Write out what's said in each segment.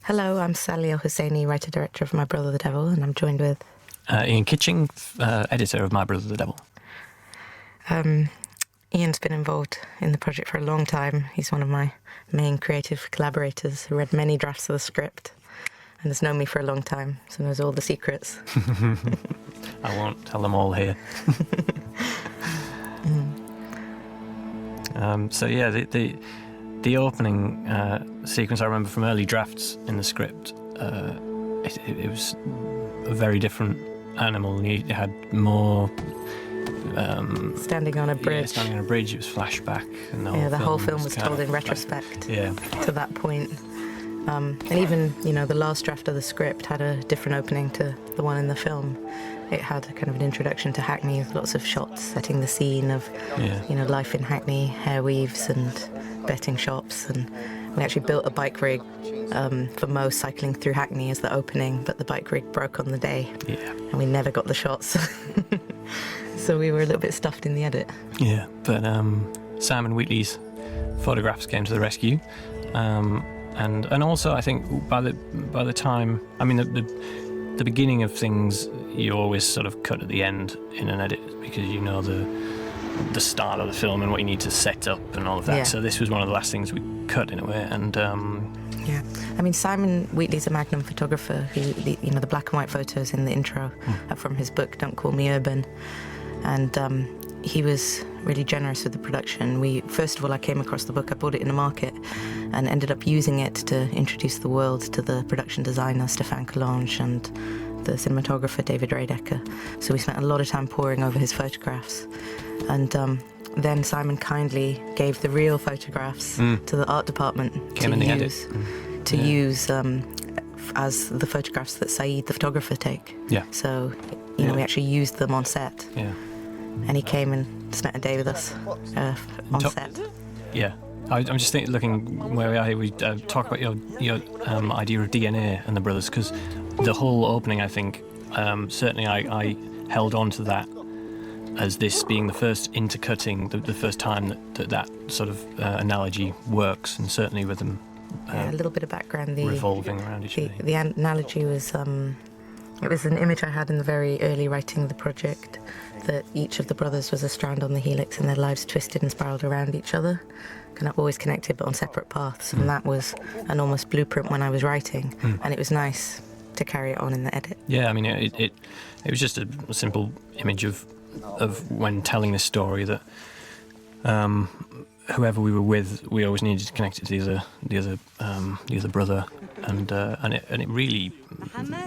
Hello, I'm Sally El-Husseini, writer-director of My Brother the Devil, and I'm joined with... Ian Kitching, editor of My Brother the Devil. Ian's been involved in the project for a long time. He's one of my main creative collaborators who read many drafts of the script and has known me for a long time, so knows all the secrets. I won't tell them all here. The opening sequence I remember from early drafts in the script, it was a very different animal. It had more... standing on a bridge. Yeah, standing on a bridge, it was flashback. And the whole film was told in retrospect to that point. And even, the last draft of the script had a different opening to the one in the film. It had a kind of an introduction to Hackney with lots of shots setting the scene of, life in Hackney, hair weaves and betting shops. And we actually built a bike rig for Mo cycling through Hackney as the opening, but the bike rig broke on the day. Yeah. And we never got the shots. So we were a little bit stuffed in the edit. Yeah, but Simon Wheatley's photographs came to the rescue. And also, I think by the time, the beginning of things, you always sort of cut at the end in an edit because you know the start of the film and what you need to set up and all of that. Yeah. So this was one of the last things we cut in a way. And Simon Wheatley's a magnum photographer. The black and white photos in the intro are from his book Don't Call Me Urban, and he was really generous with the production. First of all, I came across the book, I bought it in a market and ended up using it to introduce the world to the production designer Stéphane Collonge and the cinematographer David Radecker. So we spent a lot of time poring over his photographs. And then Simon kindly gave the real photographs to the art department to use as the photographs that Sayyid, the photographer, take. Yeah. So, we actually used them on set. Yeah. And he came and spent a day with us on set. Yeah. I'm just looking where we are here, we talk about your idea of DNA and the brothers, because the whole opening, I think, certainly I held on to that as this being the first intercutting, the first time that sort of analogy works, and certainly with them a little bit of background. Revolving around each other. The analogy was, it was an image I had in the very early writing of the project, that each of the brothers was a strand on the helix and their lives twisted and spiraled around each other, kind of always connected but on separate paths. And that was an almost blueprint when I was writing, and it was nice to carry it on in the edit. Yeah, it was just a simple image of when telling this story that whoever we were with, we always needed to connect it to the other brother, and it really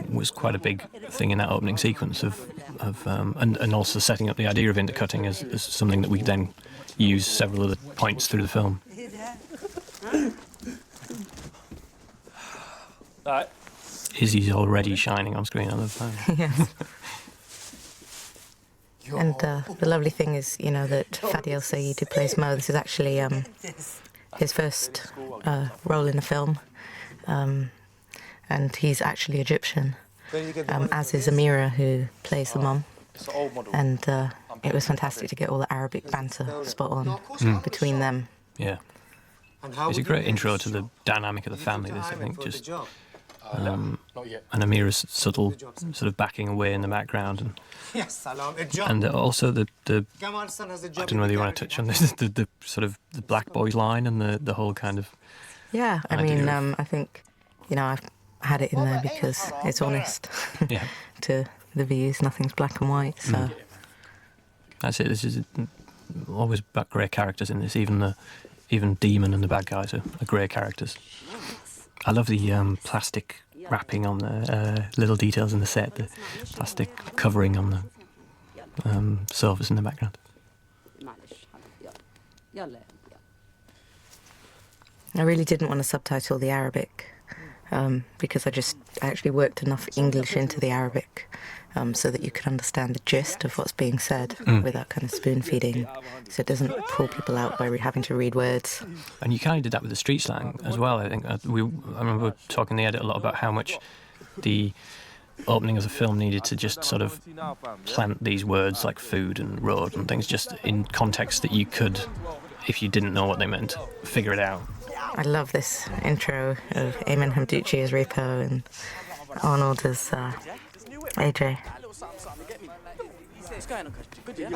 was quite a big thing in that opening sequence and also setting up the idea of intercutting as something that we then use several other points through the film. Izzi's already shining on screen. I love that. Yes. And the lovely thing is, that Fadi El Sayyid, who plays Mo, this is actually his first role in a film, and he's actually Egyptian, as is Amira, who plays the mum. And it was fantastic to get all the Arabic banter spot on between them. Yeah. It's a great intro to the dynamic of the family, this, I think, just... and Amira's subtle sort of backing away in the background, and also the I don't know whether you want to touch on this, the sort of the black boys line and the whole kind of I think I've had it in there because it's honest to the views. Nothing's black and white, so that's it. This is always about grey characters in this. Even Demon and the bad guys are grey characters. I love the plastic wrapping on the little details in the set, the plastic covering on the sofas in the background. I really didn't want to subtitle the Arabic because I actually worked enough English into the Arabic so that you could understand the gist of what's being said without kind of spoon feeding, so it doesn't pull people out by having to read words. And you kind of did that with the street slang as well. I think I remember talking in the edit a lot about how much the opening of the film needed to just sort of plant these words like food and road and things just in context that you could, if you didn't know what they meant, figure it out. I love this intro of Eamon Hamducci as Repo and Arnold as AJ.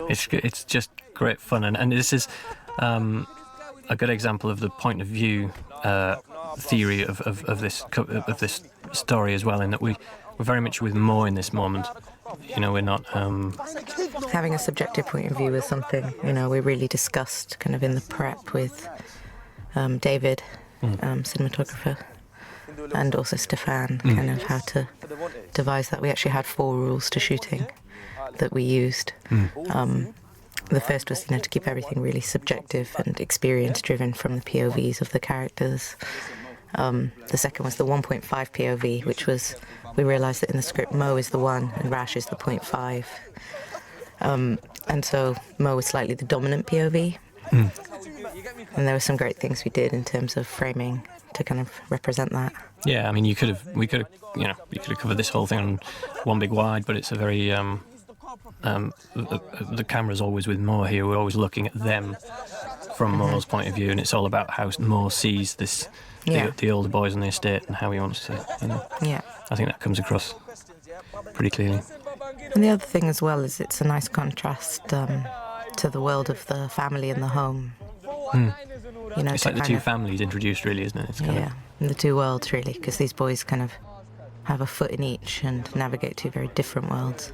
It's just great fun, and this is a good example of the point of view theory of this story as well, in that we're very much with Mo in this moment. We're not having a subjective point of view with something. We really discussed kind of in the prep with David, cinematographer, and also Stefan, kind of how to devise that. We actually had 4 rules to shooting that we used. The first was, to keep everything really subjective and experience-driven from the POVs of the characters. The second was the 1.5 POV, which was, we realised that in the script Mo is the 1 and Rash is the 0.5. And so Mo was slightly the dominant POV. And there were some great things we did in terms of framing to kind of represent that. Yeah, I mean, we could have covered this whole thing on one big wide, but it's a very the camera's always with Mo here. We're always looking at them from Mo's point of view, and it's all about how Mo sees this the older boys on the estate and how he wants to. Yeah, I think that comes across pretty clearly. And the other thing as well is it's a nice contrast to the world of the family and the home. It's like the two families introduced, really, isn't it? It's kind of... and the two worlds, really, because these boys kind of have a foot in each and navigate two very different worlds.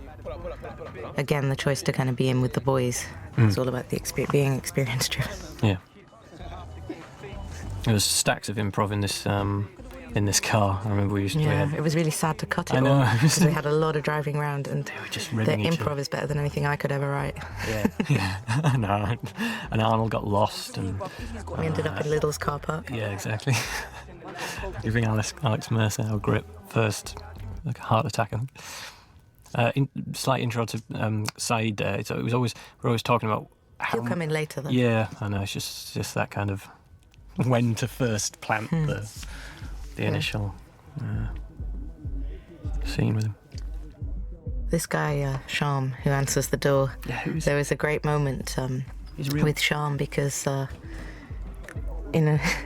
Again, the choice to kind of be in with the boys. It's all about the being experience-driven. Yeah. There was stacks of improv in this car. I remember we used to... Yeah, it was really sad to cut it all, because we had a lot of driving around, and they were just the improv is better than anything I could ever write. Yeah. No, and Arnold got lost, and we ended up in Lidl's car park. Yeah, exactly. Giving Alex Mercer our grip first, like a heart attack. Slight intro to Sayyid there. So we're always talking about how... He'll come in later, though. Yeah, I know. It's just that kind of when to first plant the initial scene with him. This guy, Sham, who answers the door. Yeah, there was a great moment with Sham because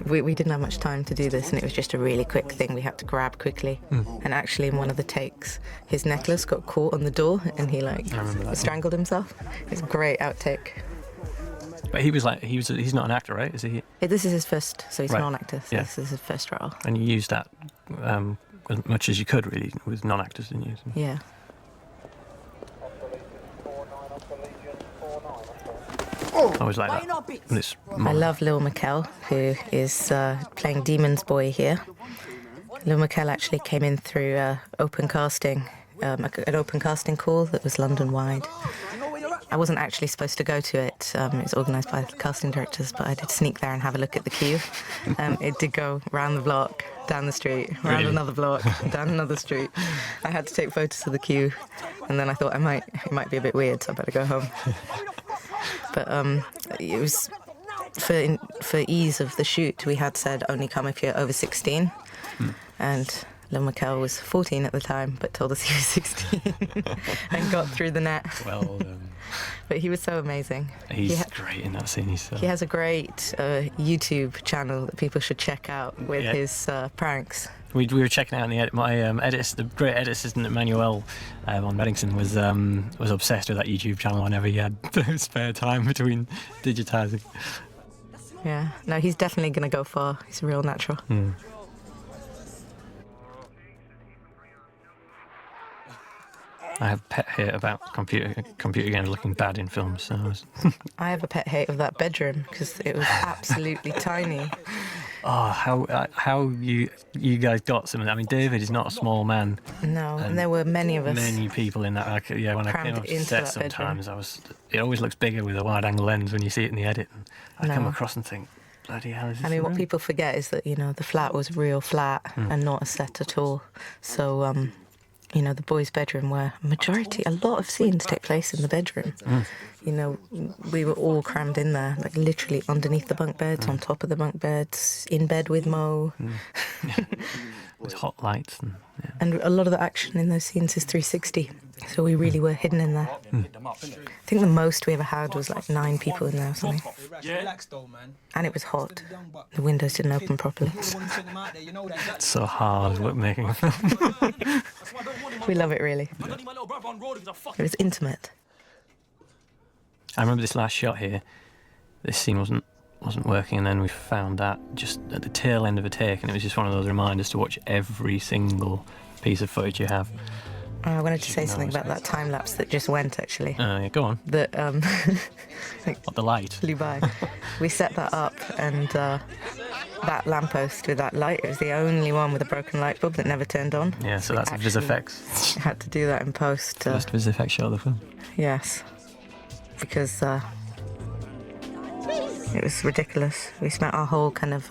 we didn't have much time to do this, and it was just a really quick thing we had to grab quickly. And actually, in one of the takes, his necklace got caught on the door, and he strangled himself. It's a great outtake. But he's not an actor, right? Is he? This is his first, so he's right. non-actor. So This is his first role. And you used that as much as you could, really, with non-actors, didn't you? Yeah. I always like that. I love Lil Mikkel, who is playing Demon's Boy here. Lil Mikkel actually came in through open casting, an open casting call that was London-wide. I wasn't actually supposed to go to it. It was organised by the casting directors, but I did sneak there and have a look at the queue. It did go round the block, down the street, round another block, down another street. I had to take photos of the queue, and then I thought it might be a bit weird, so I better go home. But it was for ease of the shoot, we had said only come if you're over 16, and Lil Mikkel was 14 at the time, but told us he was 16 and got through the net. Well done. But he was so amazing. He's great in that scene. He has a great YouTube channel that people should check out with his pranks. We were checking out in the edit. My the great edit assistant Emmanuel on Beddington was obsessed with that YouTube channel whenever he had spare time between digitising. Yeah, no, he's definitely going to go far. He's a real natural. I have a pet hate about computer games looking bad in films. So I have a pet hate of that bedroom because it was absolutely tiny. Oh, how you guys got some of that? I mean, David is not a small man. No, and there were many of us. Many people in that. When I came up to set sometimes, it always looks bigger with a wide-angle lens when you see it in the edit. And I come across and think, bloody hell, is this what people forget is that, the flat was real flat and not a set at all. So, the boys' bedroom where a lot of scenes take place in the bedroom. We were all crammed in there, like literally underneath the bunk beds, on top of the bunk beds, in bed with Mo. with hot lights. And a lot of the action in those scenes is 360. So we really were hidden in there. I think the most we ever had was like 9 people in there or something. And it was hot. The windows didn't open properly. It's so hard making a film. We love it, really. It was intimate. I remember this last shot here. This scene wasn't working, and then we found that just at the tail end of a take, and it was just one of those reminders to watch every single piece of footage you have. I wanted to say something about that time lapse that just went, actually. Yeah, go on. That What, the light? flew by. We set that up, and that lamppost with that light, it was the only one with a broken light bulb that never turned on. Yeah, so that's Vis FX. Had to do that in post. First Vis FX shot of the film. Yes, because it was ridiculous. We spent our whole kind of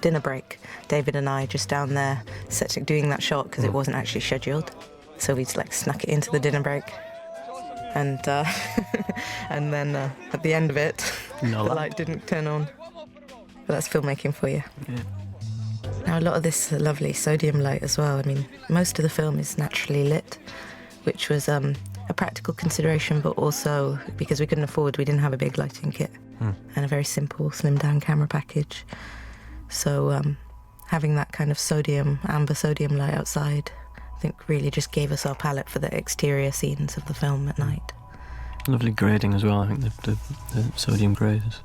dinner break, David and I, just down there doing that shot because it wasn't actually scheduled. So we just like snuck it into the dinner break, and and then at the end of it, the light didn't turn on. But that's filmmaking for you. Yeah. Now a lot of this lovely sodium light as well. I mean, most of the film is naturally lit, which was a practical consideration, but also because we didn't have a big lighting kit and a very simple, slimmed-down camera package. So having that kind of amber sodium light outside, I think really just gave us our palette for the exterior scenes of the film at night. Lovely grading as well. I think the sodium grade has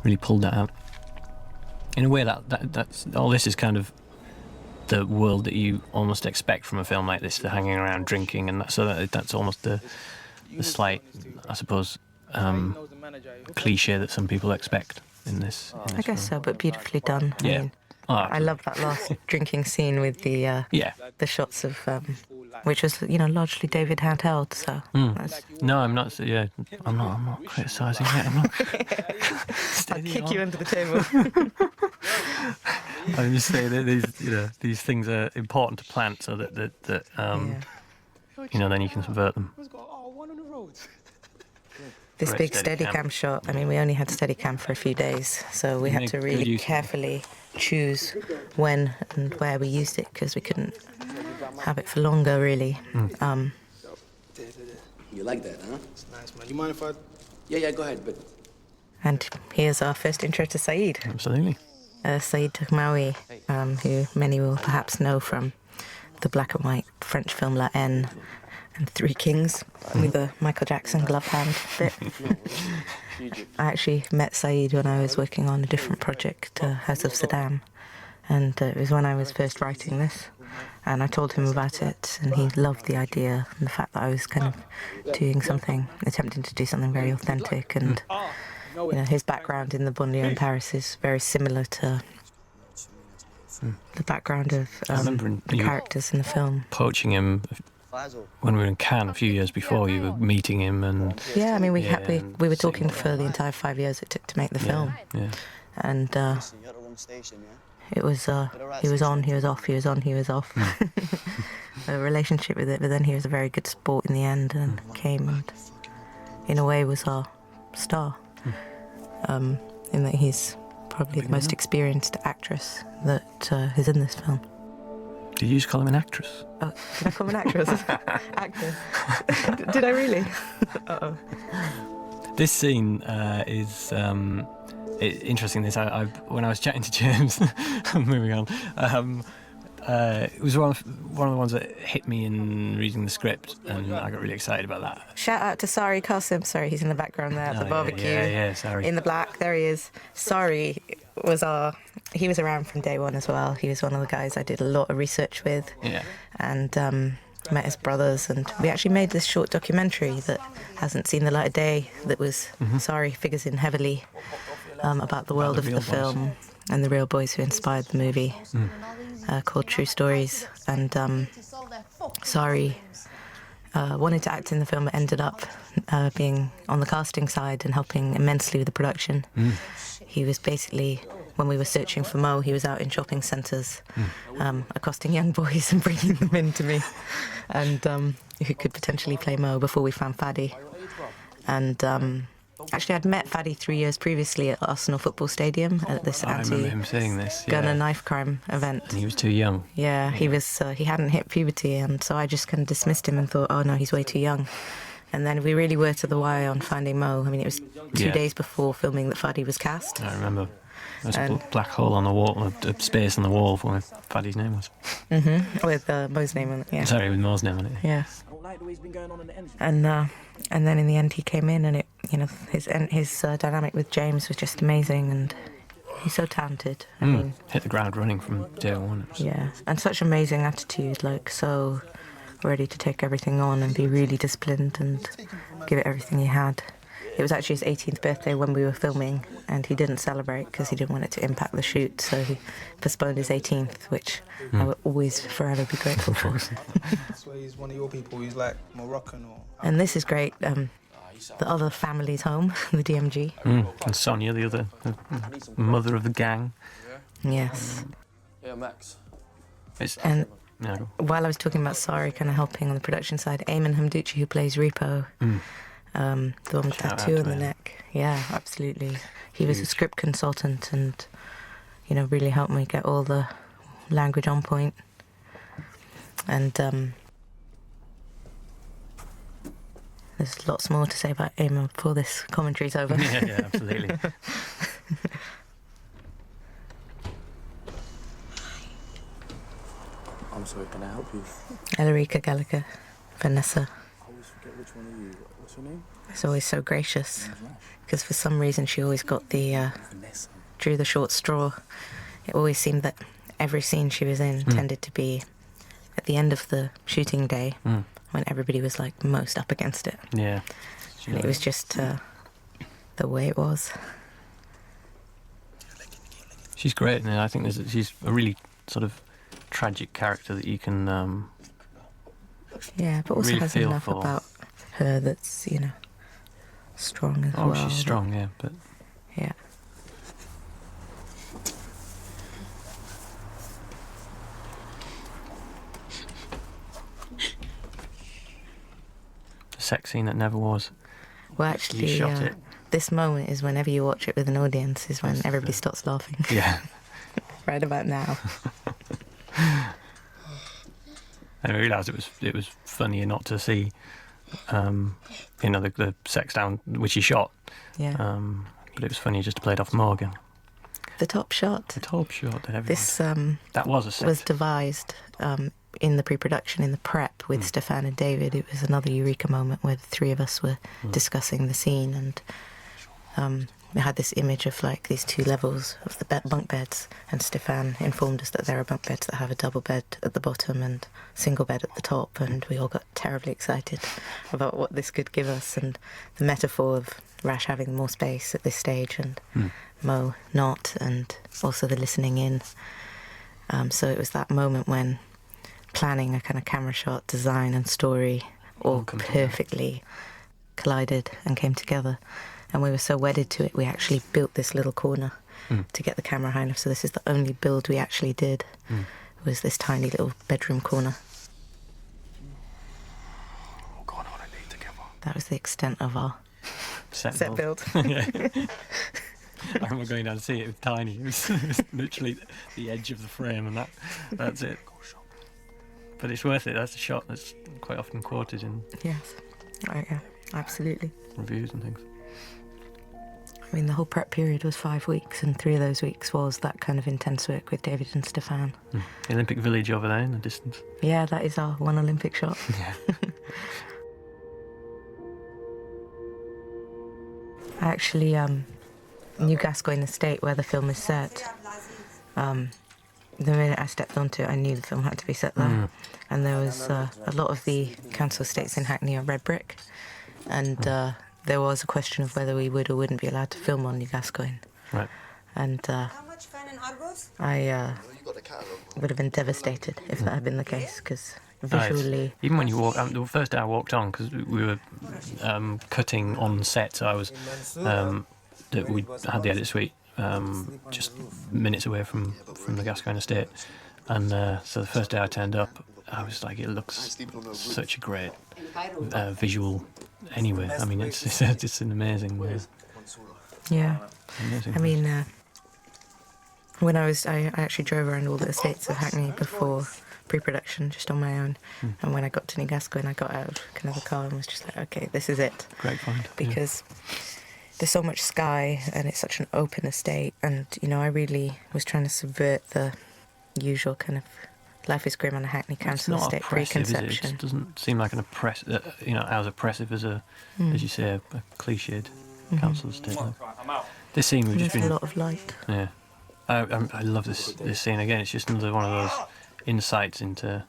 really pulled that out. In a way, that's all. This is kind of the world that you almost expect from a film like this, the hanging around drinking, and that's almost the slight, I suppose, cliche that some people expect in this. I guess so, but beautifully done. Yeah. I mean, I love that last drinking scene with the shots of which was largely David handheld. So no, I'm not. Yeah, I'm not criticising it. I'm not. I'll kick you under the table. I'm just saying that these things are important to plant, so that then you can subvert them. This big Steadicam shot, I mean, we only had Steadicam for a few days, so we had to really carefully choose when and where we used it, because we couldn't have it for longer, really. You like that, huh? It's nice, man. You mind if I... Yeah, go ahead, but... And here's our first intro to Sayyid. Absolutely. Sayyid Taghmaoui, who many will perhaps know from the black and white French film La Haine and Three Kings, with the Michael Jackson glove hand bit. I actually met Sayyid when I was working on a different project, House of Saddam, and it was when I was first writing this, and I told him about it, and he loved the idea and the fact that I was kind of attempting to do something very authentic, and his background in the banlieue in Paris is very similar to the background of the characters in the film. Poaching him when we were in Cannes a few years before. You were meeting him, and yeah, I mean, we were talking for the entire 5 years it took to make the film. Yeah. And it was he was on, he was off, he was on, he was off. A relationship with it, but then he was a very good sport in the end, and came and in a way was our star. In that he's probably the most experienced actress that is in this film. Did you just call him an actress? Oh, did I call him an actress? Actor. Did I really? Uh-oh. This scene is interesting. When I was chatting to James, moving on, it was one of the ones that hit me in reading the script, and I got really excited about that. Shout out to Sari Qasim. Sorry, he's in the background there at the barbecue. Yeah, Sari. In the black, there he is. Sari he was around from day one as well. He was one of the guys I did a lot of research with. Yeah. And met his brothers, and we actually made this short documentary that hasn't seen the light of day, that was Sari figures in heavily about the world of the film and the real boys who inspired the movie, called True Stories. And Sari wanted to act in the film, but ended up being on the casting side and helping immensely with the production. He was basically, when we were searching for Mo, he was out in shopping centres accosting young boys and bringing them in to me, and who could potentially play Mo before we found Fadi. And Actually, I'd met Fadi 3 years previously at Arsenal Football Stadium at this I remember him saying this. gun Yeah. and knife crime event. And he was too young. Yeah, he was. He hadn't hit puberty, and so I just kind of dismissed him and thought, oh no, he's way too young. And then we really were to the wire on finding Mo. I mean, it was 2 days before filming that Fadi was cast. I remember. There's a black hole on the wall, a space on the wall for where Fadi's name was. With Mo's name on it. Yeah. Sorry, with Mo's name on it. Yeah. And then in the end he came in, and it, you know, his dynamic with James was just amazing, and he's so talented. I mean, hit the ground running from day one. Yeah, and such amazing attitude, like so ready to take everything on and be really disciplined and give it everything he had. It was actually his 18th birthday when we were filming, and he didn't celebrate because he didn't want it to impact the shoot, so he postponed his 18th, which I will always forever be grateful for. That's why he's one of your people. He's like Moroccan or... And this is great. The other family's home, the DMG. And Sonia, the other the mother of the gang. Yes. Yeah, Max. And Yeah, while I was talking about Sari kind of helping on the production side, Eamon Hamducci, who plays Repo, the one with the tattoo on the neck. Yeah, absolutely. He was a script consultant and, you know, really helped me get all the language on point. And there's lots more to say about Eamon before this commentary's over. yeah, absolutely. I'm sorry, can I help you? Elarica Gallagher, Vanessa. I always forget which one are you. What's your name? Is always so gracious, because for some reason she always got the drew the short straw. It always seemed that every scene she was in tended to be at the end of the shooting day when everybody was like most up against it. Yeah. And it was just the way it was. She's great, and I think she's a really sort of tragic character that you can Yeah, but also really has feel enough for. about her that's, you know, strong as well. Oh, she's strong, yeah, but Yeah. the sex scene that never was. Well, actually, You shot it. this moment is whenever you watch it with an audience, is when everybody stops laughing. Yeah. Right about now. I realised it was funnier not to see, you know, the sex down which he shot. Yeah. But it was funny just to play it off Morgan. The top shot. The top shot that everyone. This that was a sex. was devised in the pre-production, in the prep with Stefan and David. It was another eureka moment where the three of us were discussing the scene, and we had this image of like these two levels of the bunk beds, and Stefan informed us that there are bunk beds that have a double bed at the bottom and single bed at the top, and we all got terribly excited about what this could give us, and the metaphor of Rash having more space at this stage and Mo not, and also the listening in. So it was that moment when planning a kind of camera shot, design and story all perfectly collided and came together. And we were so wedded to it, we actually built this little corner to get the camera high enough. So this is the only build we actually did, was this tiny little bedroom corner. That was the extent of our set build. Yeah. I remember going down to see it. It was tiny. It was literally the edge of the frame, and that's it. But it's worth it. That's a shot that's quite often quoted in Yes, yeah, absolutely. reviews and things. I mean, the whole prep period was 5 weeks, and 3 of those weeks was that kind of intense work with David and Stefan. The Olympic Village over there in the distance. Yeah, that is our one Olympic shot. Yeah. I actually New Gascoigne Estate, where the film is set, the minute I stepped onto it, I knew the film had to be set there. And there was a lot of the council estates in Hackney are red brick, and there was a question of whether we would or wouldn't be allowed to film on New Gascoigne. Right. And I would have been devastated if that had been the case, because visually... Even when you walk, the first day I walked on, because we were cutting on set, so I was, we had the edit suite just minutes away from the Gascoigne estate, and so the first day I turned up, I was like, it looks such a great visual anywhere. I mean, it's an amazing. Yeah. Amazing I mean, when I actually drove around all the estates of Hackney before pre-production, just on my own. And when I got to New Gascoigne, I got out of kind of the car and was just like, okay, this is it. Great find. Because there's so much sky and it's such an open estate. And, you know, I really was trying to subvert the usual kind of life is grim on a Hackney council estate preconception. It doesn't seem like an as oppressive as as you say, a cliched council estate. This scene we've just been. There's a lot of light. Yeah, I love this scene again. It's just another one of those insights into,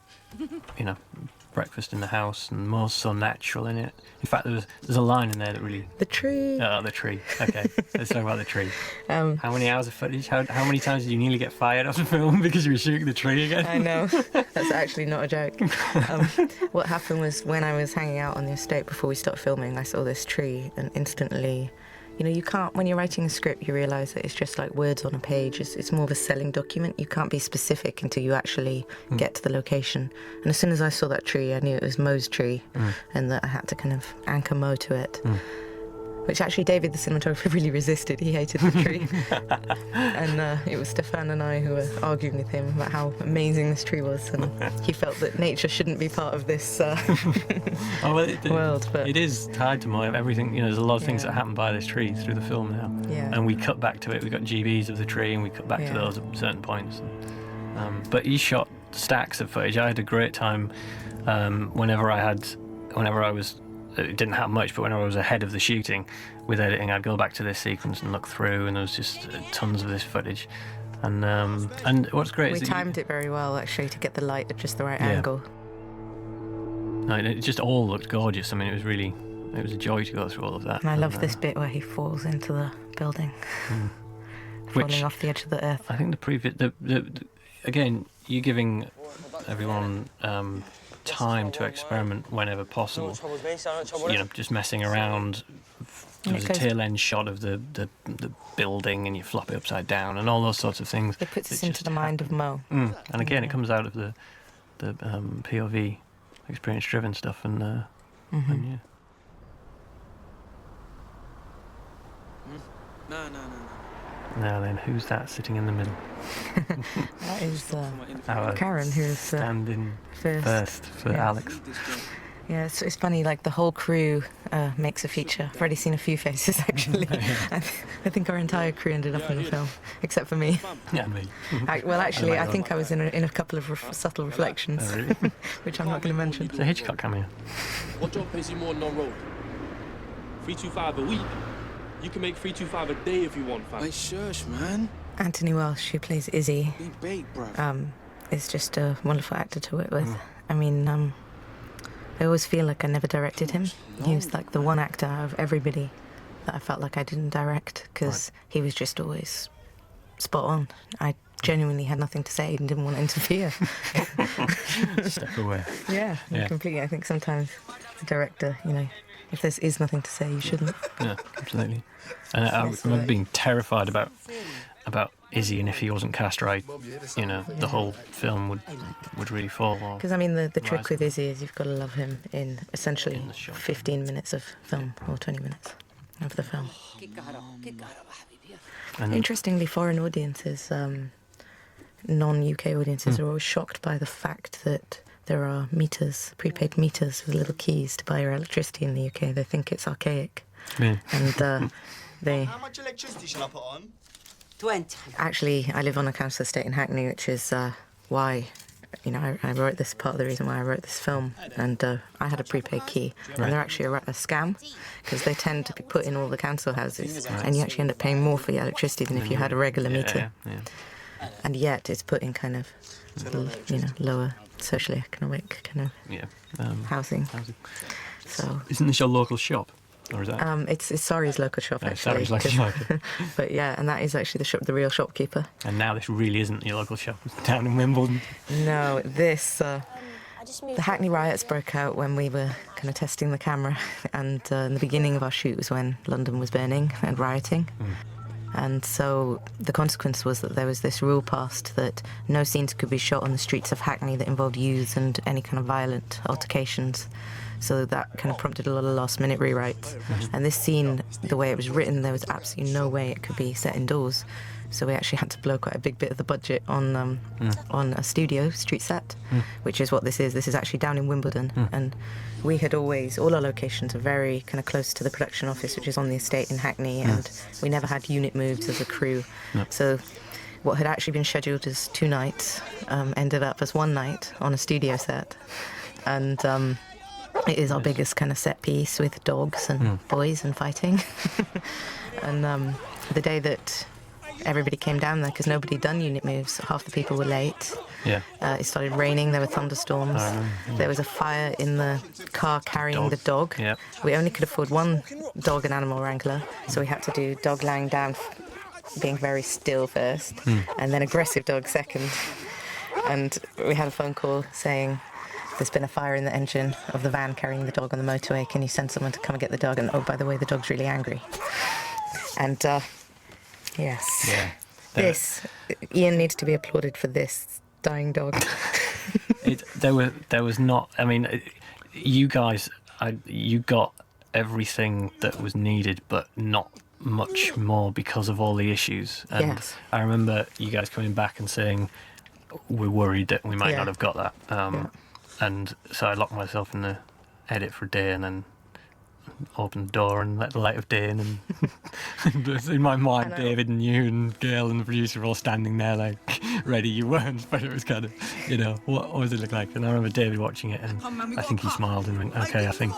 breakfast in the house, and more so natural in it. In fact, there's a line in there that really. The tree. Oh, the tree. Okay, let's talk about the tree. How many hours of footage? How many times did you nearly get fired off the film because you were shooting the tree again? I know. That's actually not a joke. What happened was when I was hanging out on the estate before we started filming, I saw this tree and instantly. You know, you can't, when you're writing a script, you realise that it's just like words on a page. It's more of a selling document. You can't be specific until you actually get to the location. And as soon as I saw that tree, I knew it was Mo's tree and that I had to kind of anchor Mo to it. Which actually David, the cinematographer, really resisted. He hated the tree. And it was Stefan and I who were arguing with him about how amazing this tree was. And he felt that nature shouldn't be part of this world. But it is tied to Mo. Everything, there's a lot of things that happen by this tree through the film now. Yeah. And we cut back to it. We got GBs of the tree and we cut back to those at certain points. But he shot stacks of footage. I had a great time whenever I was. It didn't happen much, but when I was ahead of the shooting with editing, I'd go back to this sequence and look through, and there was just tons of this footage. And what's great is we timed it very well, actually, to get the light at just the right angle. No, it just all looked gorgeous. I mean, it was a joy to go through all of that. And I love this bit where he falls into the building, falling off the edge of the earth. I think the previous, again, you giving everyone time to experiment whenever possible. Just messing around. There was a tail end shot of the building, and you flop it upside down, and all those sorts of things. It puts us into the mind of Mo. And again, it comes out of the POV, experience-driven stuff, and yeah. No. Now then, who's that sitting in the middle? That is Our Karen, who's standing first for Alex. Yeah, it's funny, like the whole crew makes a feature. I've already seen a few faces, actually. I think our entire crew ended up in the film, except for me. Yeah, me. Actually, I think I was in a couple of subtle reflections, Oh, really? which I'm not going to mention. It's a Hitchcock cameo. What job pays you more than on road? 325 a week. You can make 325 a day if you want, fam. Hey, shush, man. Anthony Welsh, who plays Izzi, Be bait, bruv. is just a wonderful actor to work with. I mean, I always feel like I never directed him. He was like the one actor out of everybody that I felt like I didn't direct, because he was just always spot on. I genuinely had nothing to say and didn't want to interfere. Step away. Yeah, completely. I think sometimes as a director, if there is nothing to say, you shouldn't. Yeah, absolutely. And I remember being terrified about Izzi, and if he wasn't cast right, the whole film would really fall off. Because, I mean, the trick with Izzi is you've got to love him in essentially 15 minutes of film, or 20 minutes of the film. And interestingly, foreign audiences, non-UK audiences, are always shocked by the fact that there are meters, prepaid meters with little keys to buy your electricity in the UK. They think it's archaic. Yeah. And they... How much electricity should I put on? 20. Actually, I live on a council estate in Hackney, which is why, I wrote this, part of the reason why I wrote this film. And I had a prepaid key. And they're actually a scam, because they tend to be put in all the council houses. And you actually end up paying more for your electricity than if you had a regular meter. Yeah. And yet it's put in kind of, lower socially economic kind of housing. So isn't this your local shop, or is that? It's Surrey's local shop, actually. Surrey's local shop. But yeah, and that is actually the real shopkeeper. And now this really isn't your local shop. It's down in Wimbledon. No, this. The Hackney riots broke out when we were kind of testing the camera, and in the beginning of our shoot was when London was burning and rioting. And so the consequence was that there was this rule passed that no scenes could be shot on the streets of Hackney that involved youths and any kind of violent altercations. So that kind of prompted a lot of last-minute rewrites. And this scene, the way it was written, there was absolutely no way it could be set indoors. So we actually had to blow quite a big bit of the budget on a studio street set, which is what this is. This is actually down in Wimbledon, and we had always, all our locations are very kind of close to the production office, which is on the estate in Hackney, and we never had unit moves as a crew. So what had actually been scheduled as 2 nights ended up as 1 night on a studio set, and it is our biggest kind of set piece with dogs and boys and fighting. And the day that everybody came down there, because nobody had done unit moves, half the people were late. It started raining, there were thunderstorms, there was a fire in the car carrying the dog. We only could afford 1 dog and animal wrangler, so we had to do dog lying down, being very still first, and then aggressive dog second. And we had a phone call saying, there's been a fire in the engine of the van carrying the dog on the motorway, can you send someone to come and get the dog? And oh, by the way, the dog's really angry. And yes. This, Ian needs to be applauded for this dying dog. There was not, I mean, you guys, you got everything that was needed, but not much more because of all the issues. And I remember you guys coming back and saying, we're worried that we might not have got that. And so I locked myself in the edit for a day and then opened the door and let the light of day in, and in my mind David and you and Gail and the producer were all standing there like ready. You weren't, but it was kind of, you know, what does it look like? And I remember David watching it, and I think he smiled and went, okay, I think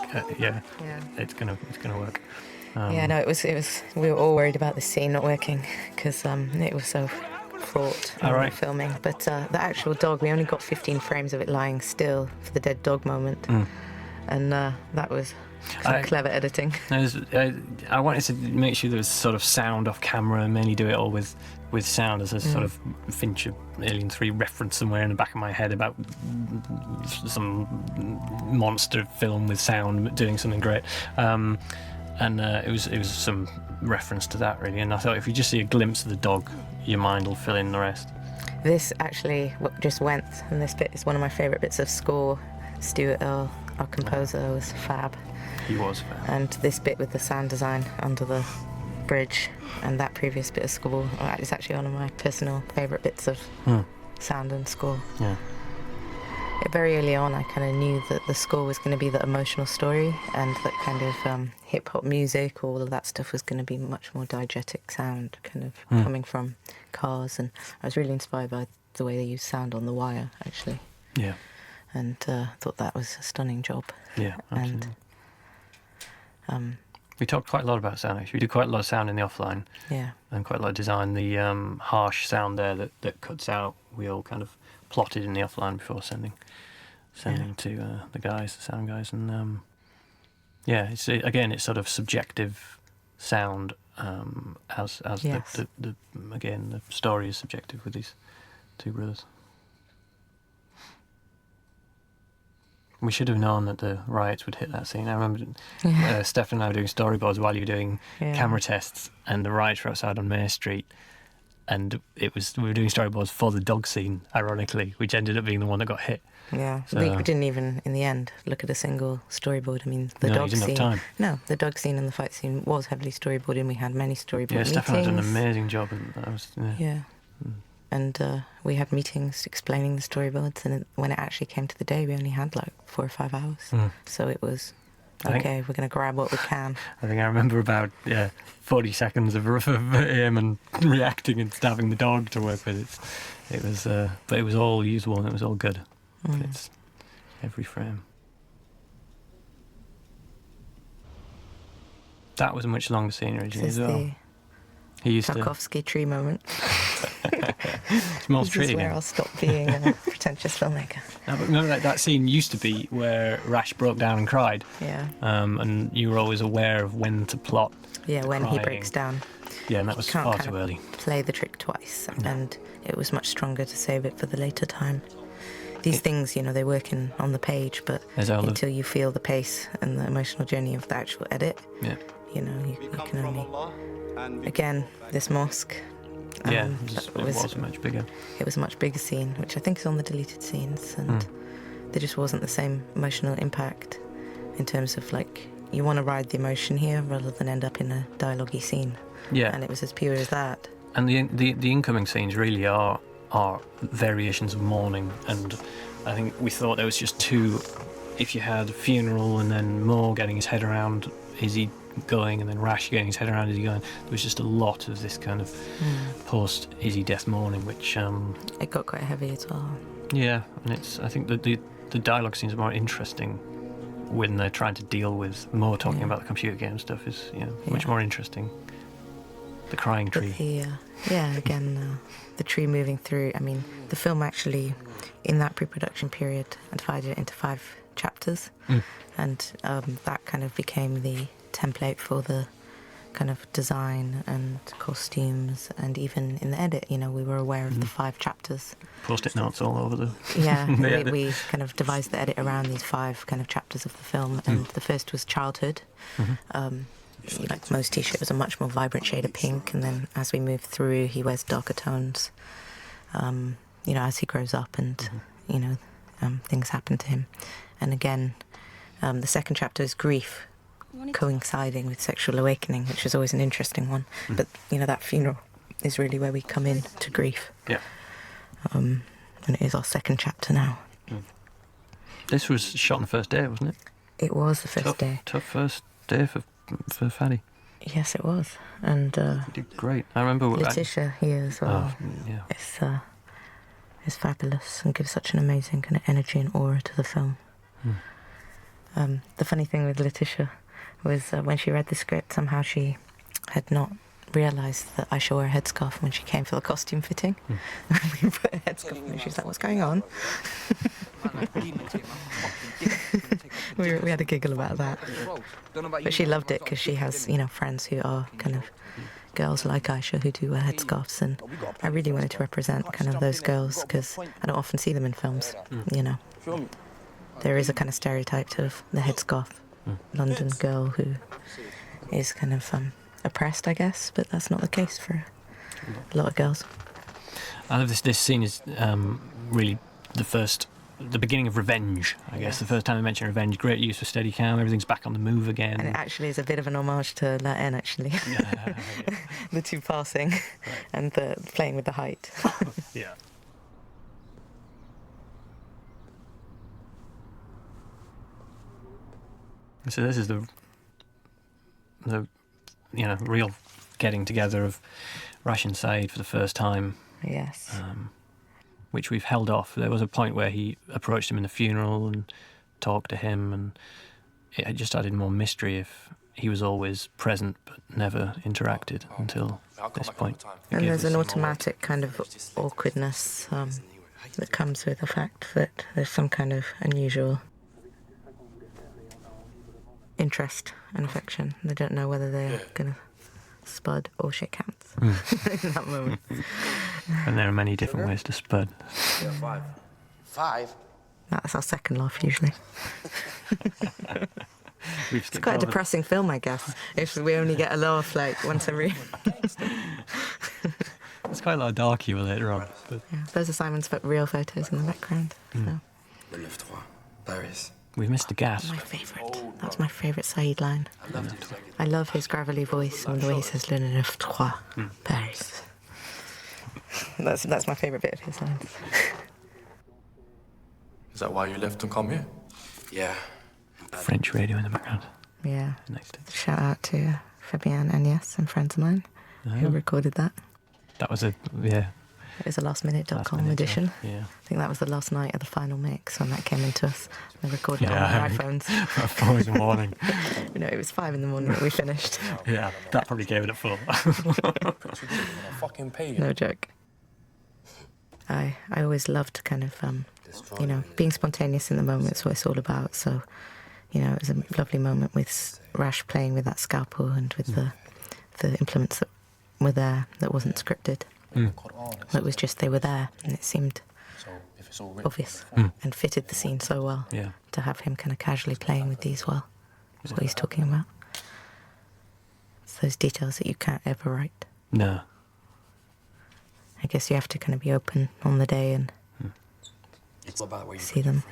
it's gonna work. No, it was we were all worried about this scene not working because it was so fraught filming. But the actual dog, we only got 15 frames of it lying still for the dead dog moment, and that was some clever editing. I wanted to make sure there was sort of sound off camera, and mainly do it all with sound, as a sort of Fincher Alien 3 reference somewhere in the back of my head about some monster film with sound doing something great. And it was some reference to that, really. And I thought if you just see a glimpse of the dog, your mind will fill in the rest. This actually just went, and this bit is one of my favourite bits of score. Stuart Earle, our composer, was fab. He was fab. And this bit with the sound design under the bridge and that previous bit of score is actually one of my personal favourite bits of sound and score. Very early on, I kind of knew that the score was going to be the emotional story, and that kind of hip-hop music, all of that stuff was going to be much more diegetic sound, kind of coming from cars. And I was really inspired by the way they used sound on The Wire, actually. And thought that was a stunning job. Absolutely. And we talked quite a lot about sound, actually. We did quite a lot of sound in the offline, and quite a lot of design. The harsh sound there that cuts out, we all kind of plotted in the offline before sending to the sound guys. And it's sort of subjective sound, as the story is subjective with these 2 brothers. We should have known that the riots would hit that scene. I remember Steph and I were doing storyboards while you were doing camera tests, and the riots were outside on Mayor Street, and we were doing storyboards for the dog scene, ironically, which ended up being the one that got hit. So we didn't even, in the end, look at a single storyboard. I mean, the dog scene. No, the dog scene and the fight scene was heavily storyboarded, and we had many storyboard meetings. Stefan had done an amazing job. And we had meetings explaining the storyboards, and when it actually came to the day, we only had like 4 or 5 hours. So it was, we're going to grab what we can. I think I remember about 40 seconds of aim and reacting and stabbing the dog to work with. It was, but it was all usable and it was all good. It's every frame. That was a much longer scene originally as well. He used Tarkovsky tree moment. Smells This is where I'll stop being a pretentious filmmaker. No, but remember that scene used to be where Rash broke down and cried. And you were always aware of when to plot. When he breaks down. And that was far too early. Play the trick twice, and it was much stronger to save it for the later time. These things, they work on the page, but until you feel the pace and the emotional journey of the actual edit, you can only... Again, this mosque. It was much bigger. It was a much bigger scene, which I think is on the deleted scenes, and there just wasn't the same emotional impact. in terms of like you want to ride the emotion here rather than end up in a dialogue-y scene. Yeah. And it was as pure as that. And the incoming scenes really are variations of mourning, and I think we thought there was just two. If you had a funeral and then Mo getting his head around, is he going, and then Rash getting his head around, is he going? There was just a lot of this kind of post Izzy death mourning, which it got quite heavy as well. Yeah, and I think that the dialogue scenes are more interesting when they're trying to deal with Mo talking about the computer game stuff is much more interesting. The crying tree. Again, the tree moving through. I mean, the film actually, in that pre-production period, divided it into 5 chapters, and that kind of became the template for the kind of design and costumes, and even in the edit, we were aware of the 5 chapters. Post-it notes all over the... Yeah, we kind of devised the edit around these 5 kind of chapters of the film, and the first was childhood. Like most t-shirts, was a much more vibrant shade of pink, and then as we move through, he wears darker tones, as he grows up and, things happen to him. And again, the second chapter is grief, coinciding with sexual awakening, which is always an interesting one. But, that funeral is really where we come in to grief. Yeah. And it is our second chapter now. This was shot on the first day, wasn't it? It was the first day. Tough first day for Faddy. Yes, it was. And he did great. I remember Letitia here as well. It's fabulous and gives such an amazing kind of energy and aura to the film. The funny thing with Letitia was when she read the script, somehow she had not realised that I show her a headscarf when she came for the costume fitting. We put a headscarf on and she was like, "What's going on?" we had a giggle about that. But she loved it because she has, friends who are kind of girls like Aisha who do wear headscarves, and I really wanted to represent kind of those girls because I don't often see them in films, There is a kind of stereotype of the headscarf London girl who is kind of oppressed, I guess, but that's not the case for a lot of girls. I love this scene is really the beginning of revenge, I guess. The first time I mention revenge, great use of Steadicam, everything's back on the move again. And it actually is a bit of an homage to La Haine, actually. The 2 passing and the playing with the height. Yeah. So this is the real getting together of Rash and Sayyid for the first time. Yes. Which we've held off. There was a point where he approached him in the funeral and talked to him, and it just added more mystery if he was always present but never interacted until this point. And there's an automatic kind of awkwardness that comes with the fact that there's some kind of unusual interest and affection. They don't know whether they're going to spud or shake hands in that moment. And there are many different ways to spud. Yeah, 5. 5? That's our second laugh, usually. It's quite a depressing film, I guess, if we only get a laugh like once every... There's quite a lot of dark humour later on. But... Yeah, those are Simon's real photos in the background. So. Paris. We missed the gas. My favourite. That was my favourite Sayyid line. I love his gravelly voice and the way he says Le 9-3, Paris. That's my favourite bit of his lines. Is that why you left to come here? Yeah. French radio in the background. Yeah. Next. Shout out to Fabienne and Yes and friends of mine who recorded that. That was It was a lastminute.com edition. Yeah. I think that was the last night of the final mix when that came into us. We recorded it on our iPhones. 4 in the morning. It was 5 in the morning that we finished. Yeah, that probably gave it a full. Fucking pay you. No joke. I always loved kind of, being spontaneous in the moment is what it's all about. So, it was a lovely moment with Rash playing with that scalpel and with the implements that were there that wasn't scripted. It was just they were there, and it seemed obvious and fitted the scene so well to have him kind of casually playing with these well. That's what he's talking about. It's those details that you can't ever write. No. I guess you have to kind of be open on the day and see them.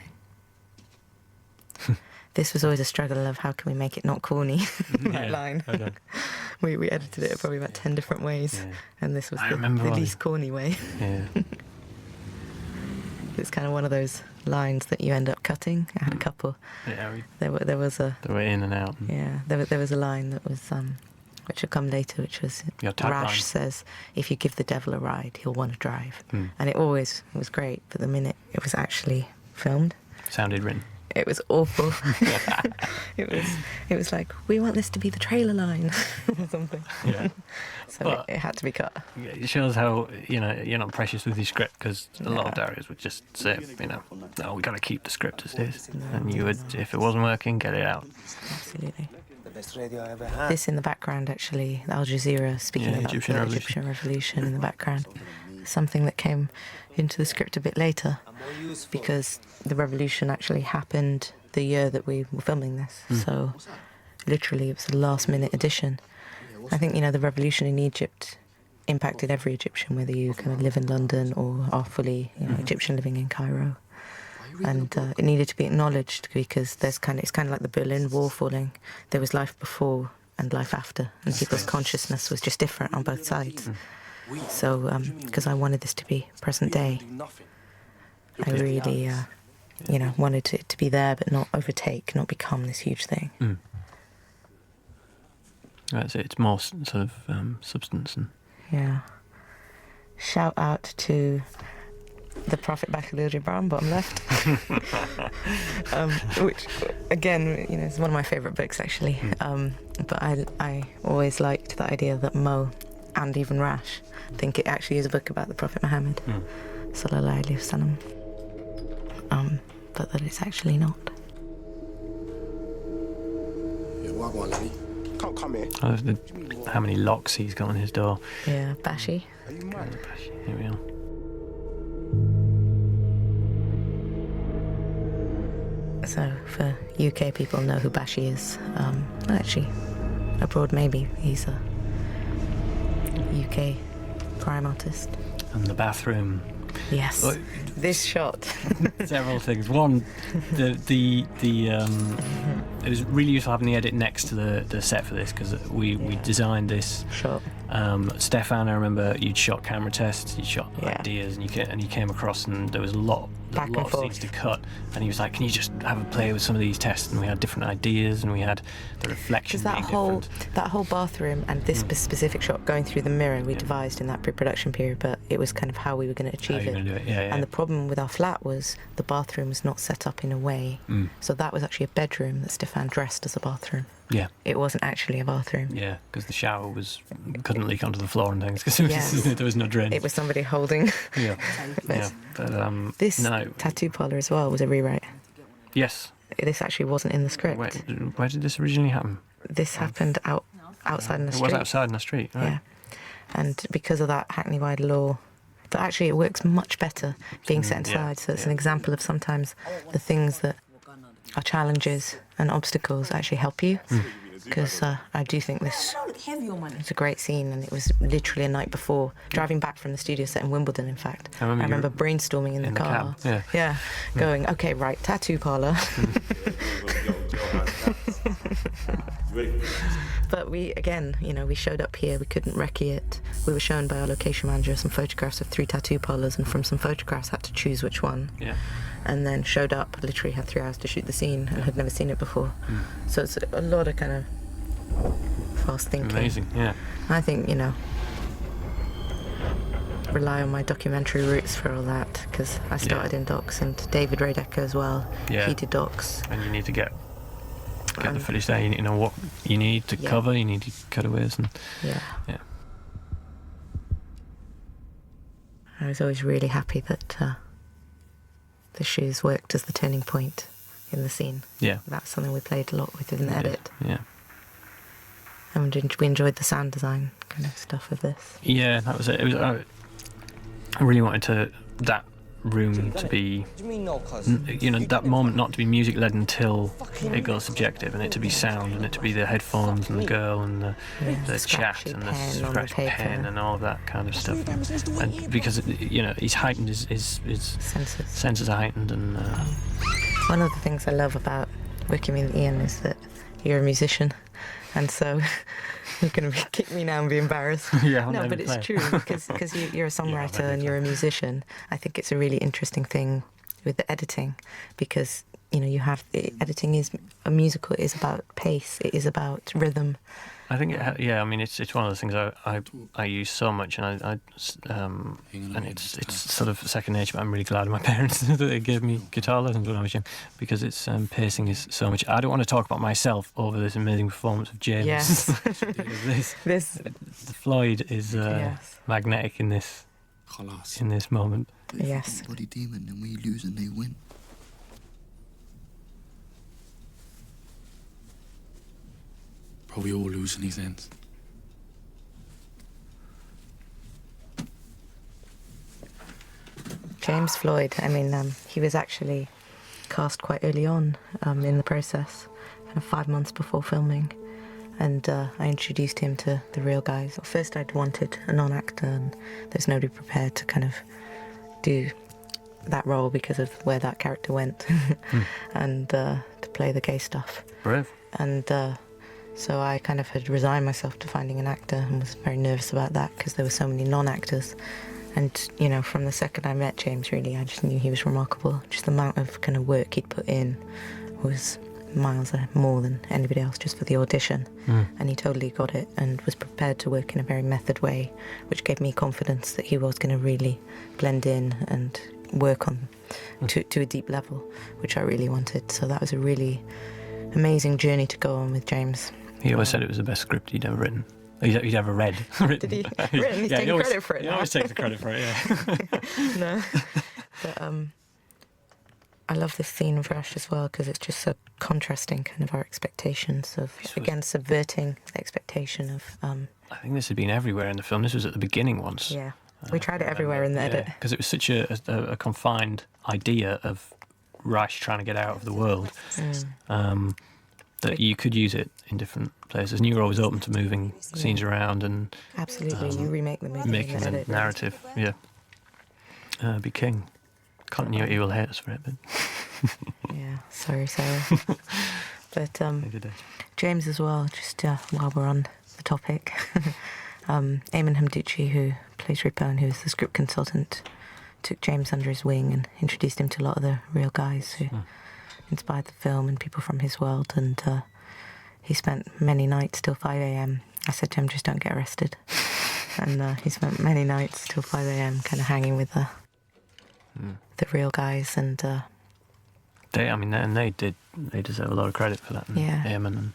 this was always a struggle of how can we make it not corny, that line. Okay. We edited it probably about 10 different ways, Yeah. and this was I the remember one. least corny way. Yeah. It's kind of one of those lines that you end up cutting. I had a couple. Yeah, There was a they were in and out. there was a line that was which will come later, which was Your tagline. Rash says, "If you give the devil a ride, he'll want to drive," Mm. and it always was great. But the minute it was actually filmed, Sounded written. it was awful. It was like, we want this to be the trailer line or something. Yeah. So But- it had to be cut. It shows how, you're not precious with your script, because a lot of directors would just say, no, we got to keep the script as is. And you would, if it wasn't working, get it out. Absolutely. The best radio I ever had. This in the background, actually, Al Jazeera speaking Yeah, about Egyptian the Revolution. Egyptian Revolution in the background. Something that came into the script a bit later, because the revolution actually happened the year that we were filming this. So literally it was a last minute addition. I think, the revolution in Egypt impacted every Egyptian, whether you kind of live in London or are fully Egyptian living in Cairo. And it needed to be acknowledged because it's kind of like the Berlin Wall falling. There was life before and life after, and people's consciousness was just different on both sides. So, because I wanted this to be present day, I really, wanted it to be there, but not overtake, not become this huge thing. Mm. That's it. It's more sort of substance. And Yeah. Shout out to the Prophet Bakhalil Gibran, bottom left. Which, again, is one of my favourite books, actually. But I always liked the idea that Mo and even Rash think it actually is a book about the Prophet Muhammad, sallallahu alaihi wasallam. But that it's actually not. Yeah, what one, Lenny? Can't come here. how many locks he's got on his door. Yeah, Bashi. Are you mad? Here we are. So for UK people know who Bashi is. Well, actually, abroad maybe. He's a UK grime artist. And the bathroom. Yes. Well, This shot. several things. One, it was really useful having the edit next to the set for this, because we designed this. Shot. Stefan, I remember you'd shot camera tests, you'd shot Yeah. ideas, and you came across, and there was a lot Back and of scenes to cut. And he was like, "Can you just have a play with some of these tests?" And we had different ideas, and we had the reflection Because being different. that whole bathroom and this specific shot going through the mirror we devised in that pre-production period, but it was kind of how we were going to How achieve you gonna do it? Yeah, yeah. And the problem with our flat was the bathroom was not set up in a way. So that was actually a bedroom that Stefan dressed as a bathroom. Yeah, It wasn't actually a bathroom. yeah, because the shower couldn't leak onto the floor and things, because Yes. there was no drain. It was somebody holding. Yeah, But yeah. But This no, tattoo parlour as well was a rewrite. yes. This actually wasn't in the script. Where did this originally happen? This happened outside in the It street. was outside in the street, right? Yeah. And because of that Hackney-wide law, but actually it works much better being set yeah, inside. So it's yeah. an example of sometimes the things that are challenges and obstacles actually help you. Because I do think this it's a great scene, and it was literally a night before, driving back from the studio set in Wimbledon, in fact. I remember you brainstorming in the car. cab, yeah. Going, okay, right, tattoo parlour. But we showed up here, we couldn't recce it. We were shown by our location manager some photographs of 3 tattoo parlours, and from some photographs had to choose which one. Yeah. And then showed up, literally had 3 hours to shoot the scene and had never seen it before. So it's a lot of kind of fast thinking. Amazing, yeah. I think, rely on my documentary roots for all that, because I started in docs, and David Radecker as well. Yeah. He did docs. And you need to get the footage there. You need to know what you need to cover. You need to cutaways and Yeah. yeah. I was always really happy that the shoes worked as the turning point in the scene. Yeah. That's something we played a lot with in the edit. Yeah. And we enjoyed the sound design kind of stuff of this. Yeah, that was it. It was. I really wanted that room to be, that moment not to be music led until it got subjective, and it to be sound, and it to be the headphones and the girl and the chat scratchy and the pen on the scratch paper. pen and all of that kind of stuff. And because he's heightened, his Senses. senses are heightened, and One of the things I love about working with Ian is that you're a musician, and so you're going to kick me now and be embarrassed. Yeah, no, but it's true because you're a songwriter and you're a musician. I think it's a really interesting thing with the editing, because you have editing is a musical. It is about pace. It is about rhythm. I think, I mean, it's one of those things I use so much, and and it's sort of second nature. But I'm really glad my parents that they gave me guitar lessons when I was young, because it's pacing is so much. I don't want to talk about myself over this amazing performance of James. Yes. The Floyd is magnetic in this moment. Yes. Body demon, and we lose and they win. Bro, we all lose in these ends. James Floyd, I mean, he was actually cast quite early on in the process, kind of 5 months before filming, and I introduced him to the real guys. At first I'd wanted a non-actor, and there's nobody prepared to kind of do that role because of where that character went, and to play the gay stuff. Brave. And so I kind of had resigned myself to finding an actor and was very nervous about that because there were so many non-actors. And, from the second I met James, really, I just knew he was remarkable. Just the amount of kind of work he'd put in was miles more than anybody else just for the audition. And he totally got it and was prepared to work in a very method way, which gave me confidence that he was going to really blend in and work on to a deep level, which I really wanted. So that was a really amazing journey to go on with James. He always said it was the best script he'd ever written. He'd ever read. Did he? Written? He's taking credit for it now. He always takes the credit for it, yeah. No. But I love this scene of Rash as well, because it's just so contrasting kind of our expectations of, again, subverting the expectation of... I think this had been everywhere in the film. This was at the beginning once. Yeah. We tried it everywhere in the edit. Because it was such a confined idea of Rash trying to get out of the world. That you could use it in different places, and you were always open to moving scenes around and absolutely, you remake the movie, making the narrative. Be king. Continuity will hate us for it, but yeah, sorry, Sarah. But James as well. Just while we're on the topic, Eamon Hamducci, who plays Ripper and who's the script consultant, took James under his wing and introduced him to a lot of the real guys who inspired the film and people from his world, and he spent many nights till 5 a.m. I said to him, just don't get arrested. And he spent many nights till 5 a.m. kind of hanging with the real guys, and they deserve a lot of credit for that. And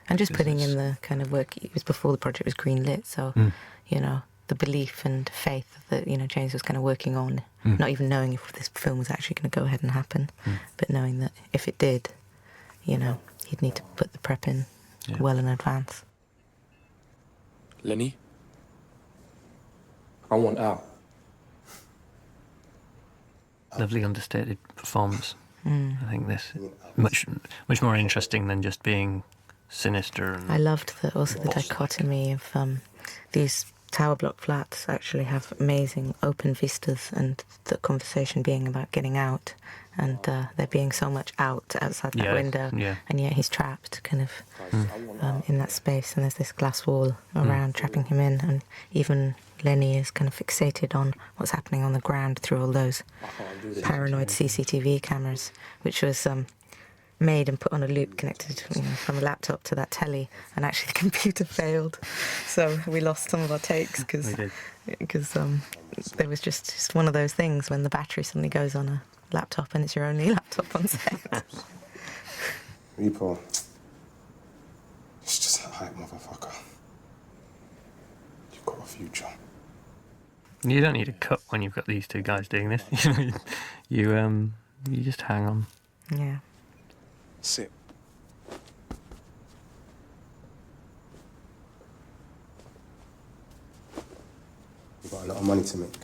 and just putting in the kind of work. It was before the project was greenlit, so the belief and faith that James was kind of working on, not even knowing if this film was actually going to go ahead and happen, but knowing that if it did, he'd need to put the prep in well in advance. Lenny, I want out. Lovely understated performance. I think this much more interesting than just being sinister. And I loved the dichotomy of these tower block flats actually have amazing open vistas, and the conversation being about getting out, and there being so much outside that window, and yet he's trapped kind of in that space, and there's this glass wall around trapping him in, and even Lenny is kind of fixated on what's happening on the ground through all those paranoid CCTV cameras, which was made and put on a loop connected from a laptop to that telly, and actually the computer failed, so we lost some of our takes because there was just one of those things when the battery suddenly goes on a laptop and it's your only laptop on set. Repo, it's just a hype motherfucker. You've got a future. You don't need a cut when you've got these two guys doing this. You just hang on. Yeah. Sit. You've got a lot of money to make.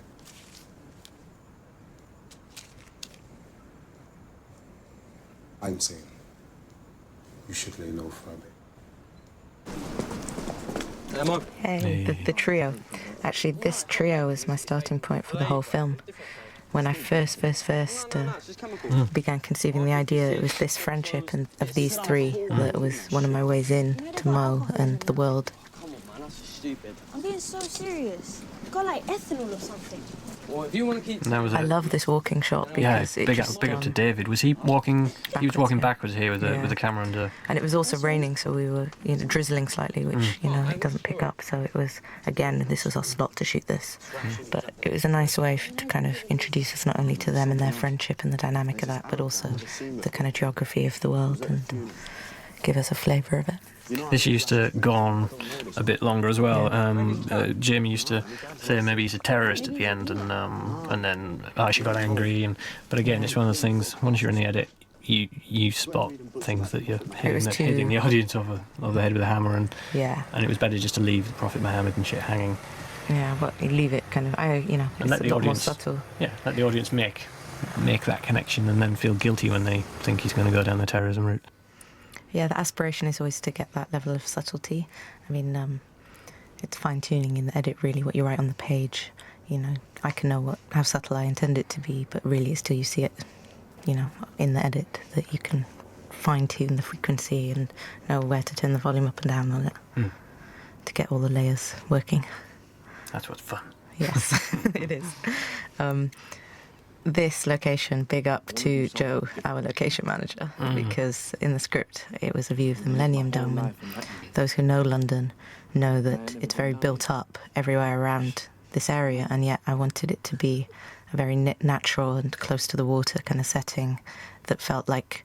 I'm saying you should lay low for a bit. Emma. Hey, the trio. Actually, this trio is my starting point for the whole film. when I first began conceiving the idea, it was this friendship and of these three that was one of my ways in to Mo and the world. Come on, man, that's just stupid. I'm being so serious. You've got like ethanol or something. Well, if you want to keep... And that was I love this walking shot because it big just, up to David. Was he walking? He was walking yeah. backwards here with the camera under. And it was also raining, so we were drizzling slightly, which it doesn't pick up. So it was, again, this was our slot to shoot this. But it was a nice way to kind of introduce us not only to them and their friendship and the dynamic of that, but also the kind of geography of the world and give us a flavour of it. This used to go on a bit longer as well. Jamie used to say maybe he's a terrorist at the end, and then she got angry. But again, it's one of those things. Once you're in the edit, you spot things that you're hitting the audience over the head with a hammer, and it was better just to leave the Prophet Muhammad and shit hanging. Yeah, but you leave it kind of, and it's let a the lot more audience, subtle. Yeah, let the audience make that connection, and then feel guilty when they think he's going to go down the terrorism route. Yeah, the aspiration is always to get that level of subtlety. I mean, it's fine-tuning in the edit, really, what you write on the page. I can know how subtle I intend it to be, but really it's till you see it, in the edit that you can fine-tune the frequency and know where to turn the volume up and down on it to get all the layers working. That's what's fun. Yes, it is. This location, big up to Joe, our location manager, because in the script it was a view of the Millennium Dome, and those who know London know that it's very built up everywhere around this area, and yet I wanted it to be a very natural and close to the water kind of setting that felt like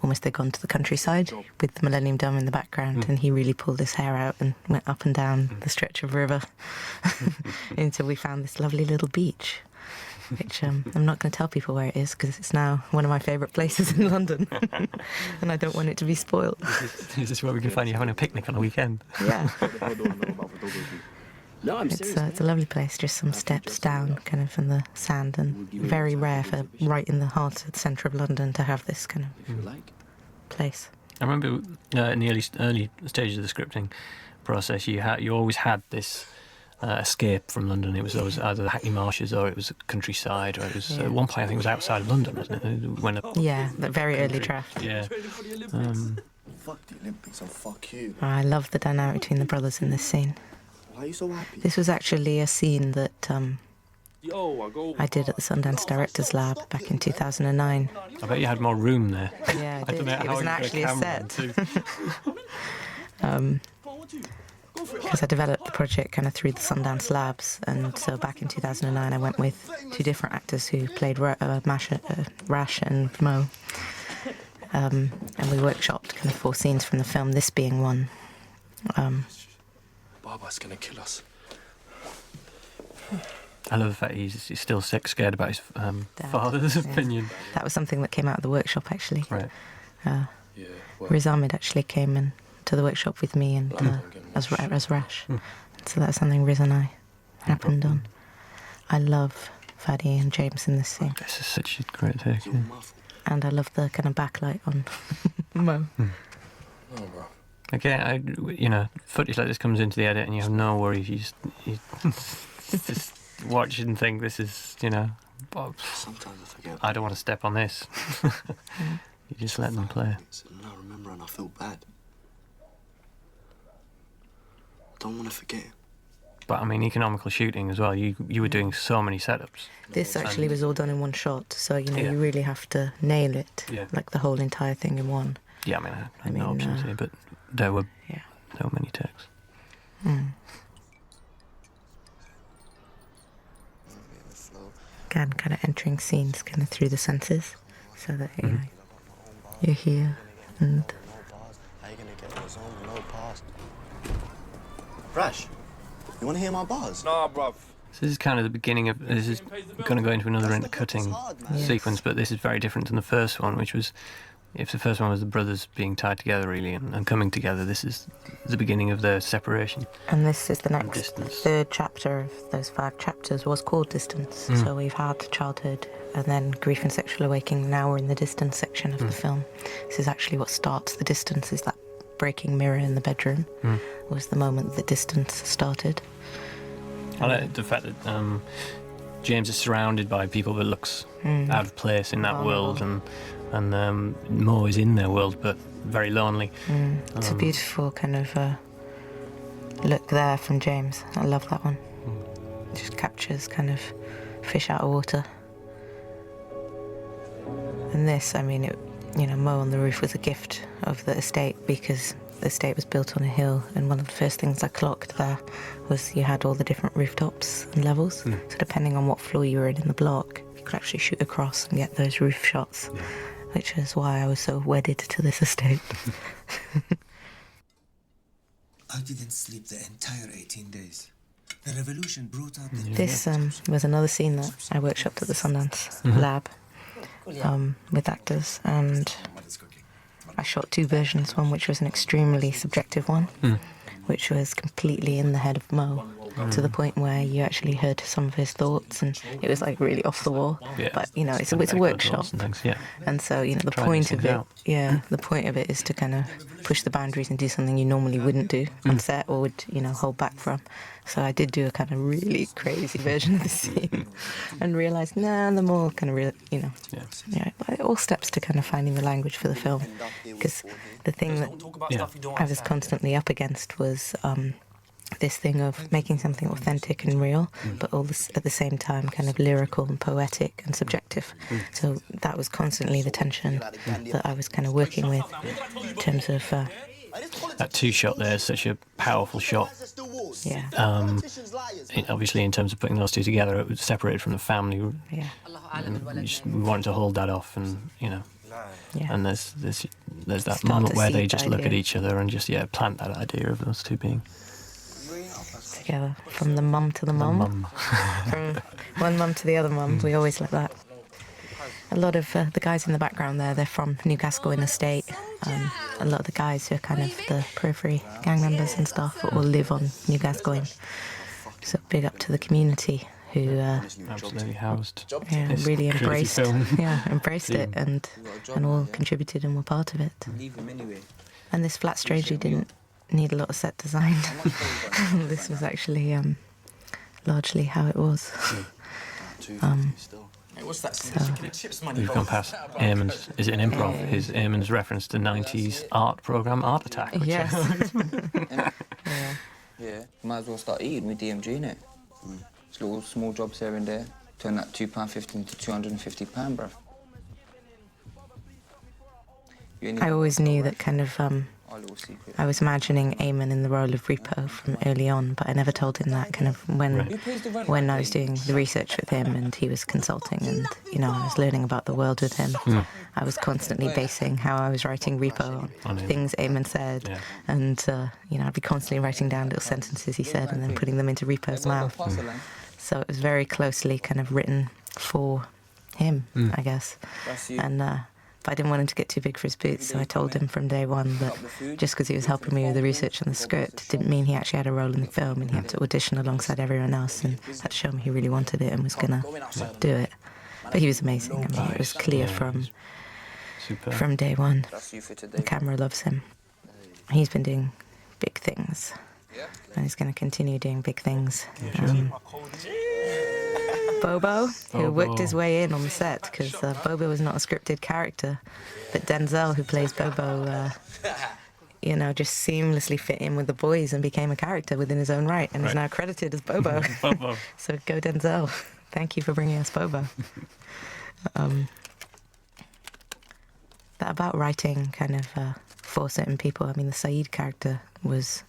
almost they'd gone to the countryside with the Millennium Dome in the background, and he really pulled his hair out and went up and down the stretch of river until we found this lovely little beach. Which I'm not going to tell people where it is because it's now one of my favourite places in London and I don't want it to be spoilt. Is this where we can find you having a picnic on a weekend? Yeah. No, I'm serious. It's a lovely place, just some steps down kind of from the sand, and very rare for right in the heart of the centre of London to have this kind of place. I remember in the early stages of the scripting process, you always had this escape from London. It was always either the Hackney marshes or it was the countryside, or it was at one point I think it was outside of London, wasn't it? The very early draft. Yeah. Fuck the Olympics and fuck you. I love the dynamic between the brothers in this scene. Why are you so happy? This was actually a scene that I did at the Sundance Directors Lab back in 2009. I bet you had more room there. Yeah, I don't did. know It how wasn't you got actually a camera set. Because I developed the project kind of through the Sundance Labs, and so back in 2009 I went with two different actors who played Rash and Mo, and we workshopped kind of 4 scenes from the film, this being one. Baba's gonna kill us. I love the fact he's still scared about his father's opinion. That was something that came out of the workshop, actually. Right. Riz Ahmed actually came in to the workshop with me and as Rash. So that's something Riz and I happened on. I love Fadi and James in this scene. This is such a great take. Yeah. And I love the kind of backlight on Mo. No, bro. Okay, footage like this comes into the edit and you have no worries. You just watch and think this is, Sometimes I forget. I don't want to step on this. You just let them play. And I remember and I feel bad. Don't want to forget. But I mean, economical shooting as well. You were doing so many setups. This actually was all done in one shot, so you really have to nail it, like the whole entire thing in one. Yeah, I mean, I had no options here, but there were many takes. Again, kind of entering scenes kind of through the senses, so that you're here and. Rash, you want to hear my bars? Nah, bruv. So this is kind of the beginning of. This is going to go into another intercutting sequence, but this is very different than the first one, which was. If the first one was the brothers being tied together, really, and coming together, this is the beginning of their separation. And this is the next third chapter of those 5 chapters was called Distance. So we've had childhood and then grief and sexual awakening. Now we're in the distance section of the film. This is actually what starts the distance, is that breaking mirror in the bedroom was the moment the distance started. I like the fact that James is surrounded by people that looks out of place in that world, and Mo is in their world, but very lonely. It's a beautiful kind of look there from James. I love that one. Just captures kind of fish out of water. And this, I mean, Mo on the roof was a gift of the estate, because the estate was built on a hill, and one of the first things I clocked there was you had all the different rooftops and levels. So depending on what floor you were in the block, you could actually shoot across and get those roof shots, which is why I was so wedded to this estate. I didn't sleep the entire 18 days. The revolution brought out the... This was another scene that I workshopped at the Sundance lab with actors, and I shot 2 versions, one which was an extremely subjective one, which was completely in the head of Mo, to the point where you actually heard some of his thoughts, and it was like really off the wall. But it's a workshop, and so the point of it, the point of it is to kind of push the boundaries and do something you normally wouldn't do on set, or would hold back from. So I did do a kind of really crazy version of the scene, and realised, the more kind of real, it all steps to kind of finding the language for the film, because the thing that I was constantly up against was this thing of making something authentic and real, but all this at the same time kind of lyrical and poetic and subjective. So that was constantly the tension that I was kind of working with in terms of... that 2 shot there is such a powerful shot. Obviously, in terms of putting those 2 together, it was separated from the family. We wanted to hold that off, and and there's that moment where they just look at each other and just plant that idea of those 2 being together, from the mum to the mum, from one mum to the other mum. We always like that. A lot of the guys in the background there, they're from New Gascoigne estate. A lot of the guys who are kind of the periphery gang members and stuff all live on New Gascoigne. So big up to the community who absolutely housed. Really embraced it and all contributed and were part of it. And this flat strangely didn't need a lot of set design. This was actually largely how it was. We've gone past Eamon's. Is it an improv? His Eamon's reference to 90s art programme Art Attack. Yes. Might as well start eating with DMG, innit? Just little small jobs here and there. Turn that £2.50 into £250, bruv. I always knew that kind of I was imagining Eamon in the role of Repo from early on, but I never told him that kind of when I was doing the research with him and he was consulting, and I was learning about the world with him. I was constantly basing how I was writing Repo on things Eamon said, and I'd be constantly writing down little sentences he said and then putting them into Repo's mouth. So it was very closely kind of written for him, I guess. And but I didn't want him to get too big for his boots, so I told him from day one that just because he was helping me with the research on the script didn't mean he actually had a role in the film, and he had to audition alongside everyone else and had to show me he really wanted it and was going to do it. But he was amazing. I mean, it was clear from day one. The camera loves him. He's been doing big things, and he's going to continue doing big things. Bobo, who worked his way in on the set, because Bobo was not a scripted character, but Denzel, who plays Bobo, just seamlessly fit in with the boys and became a character within his own right, and is now credited as Bobo. So go Denzel. Thank you for bringing us Bobo. That about writing kind of for certain people. I mean, the Sayyid character was,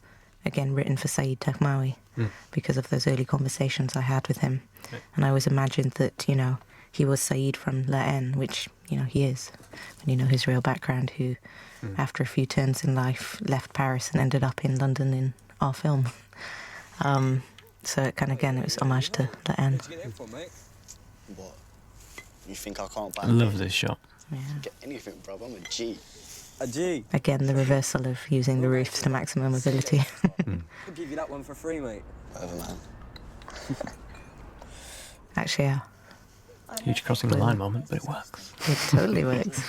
again, written for Sayyid Taghmawi because of those early conversations I had with him. And I always imagined that, he was Sayyid from La Haine, which, he is, when you know his real background, who, after a few turns in life, left Paris and ended up in London in our film. So it kind of, again, it was homage to La Haine. What? You think I can't buy I love this shot. Yeah. Get anything, bro. I'm a G. A G? Again, the reversal of using the roofs to maximum ability. I'll give you that one for free, mate. Whatever, man. Actually, yeah. Huge crossing the line moment, but it works. It totally works.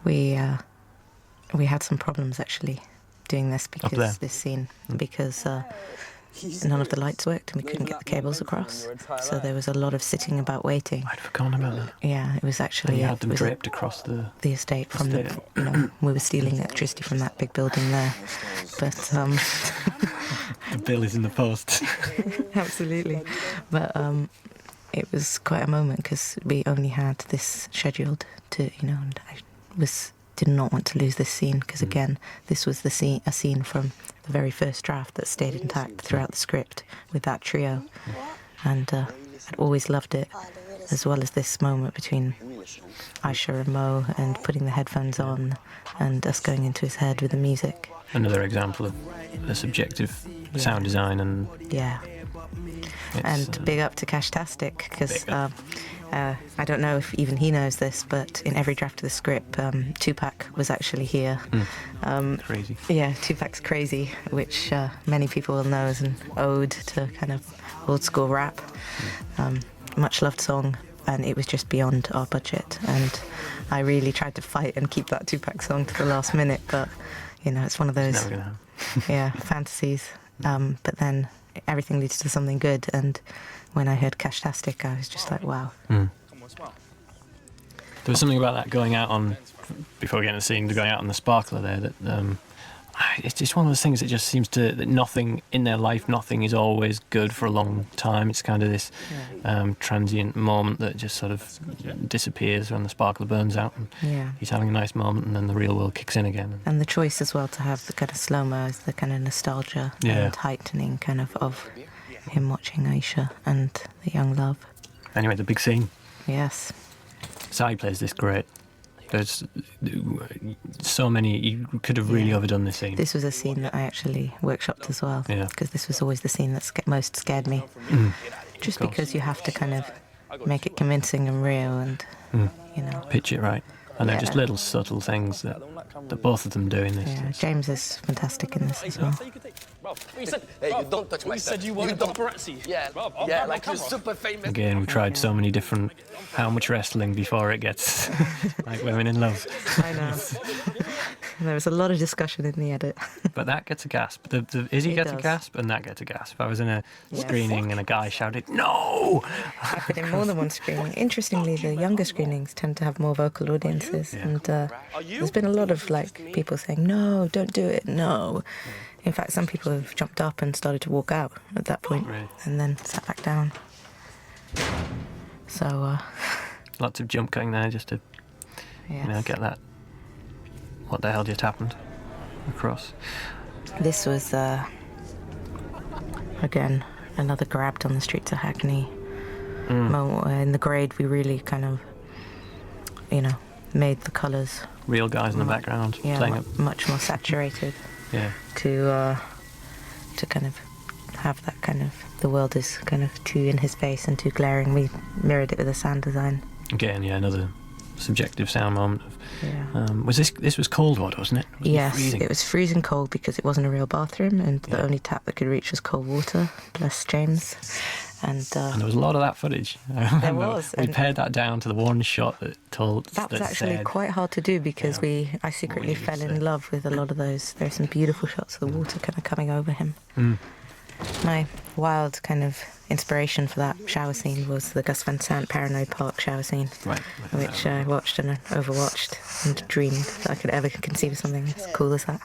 We had some problems actually doing this, because this scene, because none of the lights worked and we couldn't get the cables across. So there was a lot of sitting about waiting. I'd forgotten about that. Yeah, it was actually... And you had them it was draped across the estate from the... You know, we were stealing electricity from that big building there. But... The bill is in the post. Absolutely. But it was quite a moment because we only had this scheduled to, you know, and I did not want to lose this scene because, again, this was a scene from the very first draft that stayed intact throughout the script with that trio. And I'd always loved it, as well as this moment between Aisha and Mo and putting the headphones on and us going into his head with the music. Another example of the subjective sound design and... Yeah. And big up to Cashtastic, because I don't know if even he knows this, but in every draft of the script, Tupac was actually here. Crazy. Yeah, Tupac's Crazy, which many people will know as an ode to kind of old school rap. Much loved song, and it was just beyond our budget. And I really tried to fight and keep that Tupac song to the last minute, but, you know, it's one of those fantasies. But then everything leads to something good, and when I heard Cashtastic, I was just like, wow. There was something about that going out on, before we get into the scene, going out on the sparkler there, that it's just one of those things that just seems to, that nothing in their life, nothing is always good for a long time. It's kind of this transient moment that just sort of disappears when the sparkler burns out, and he's having a nice moment, and then the real world kicks in again. And the choice as well to have the kind of slow-mo, the kind of nostalgia and heightening kind of him watching Aisha and the young love. Anyway, the big scene. Yes. Sayyid plays this great. There's so many, you could have really overdone this scene. This was a scene that I actually workshopped as well, because this was always the scene that most scared me. Just because you have to kind of make it convincing and real and, you know. Pitch it right. And they're just little subtle things that both of them do in this. Yeah, James is fantastic in this as well. Hey, you don't touch my stuff. You wanted paparazzi. Yeah, like you're super famous. Again, we tried so many different how much wrestling before it gets like women in love. I know. There was a lot of discussion in the edit. But that gets a gasp. The Izzi gets a gasp and that gets a gasp. I was in a screening and a guy shouted, "No!" I've been in more than one screening. Interestingly, the younger screenings tend to have more vocal audiences. And there's been a lot of like people saying, "No, don't do it, no." In fact, some people have jumped up and started to walk out at that point and then sat back down. So... lots of jump cutting there just to you know, get that what the hell just happened across. This was, again, another grabbed on the streets of Hackney moment where in the grade we really kind of, you know, made the colours... Real guys in the background playing it. Much more saturated. To kind of have that kind of, the world is kind of too in his face and too glaring. We mirrored it with the sound design. Again, another subjective sound moment. Was this was cold water, wasn't it? Yes, it was freezing cold because it wasn't a real bathroom, and the only tap that could reach was cold water. Bless James. And there was a lot of that footage. There was. We pared that down to the one shot that told. That was actually quite hard to do because I secretly fell in love with a lot of those. There are some beautiful shots of the water kind of coming over him. My wild kind of inspiration for that shower scene was the Gus Van Sant Paranoid Park shower scene, which I watched and overwatched and dreamed that I could ever conceive of something as cool as that.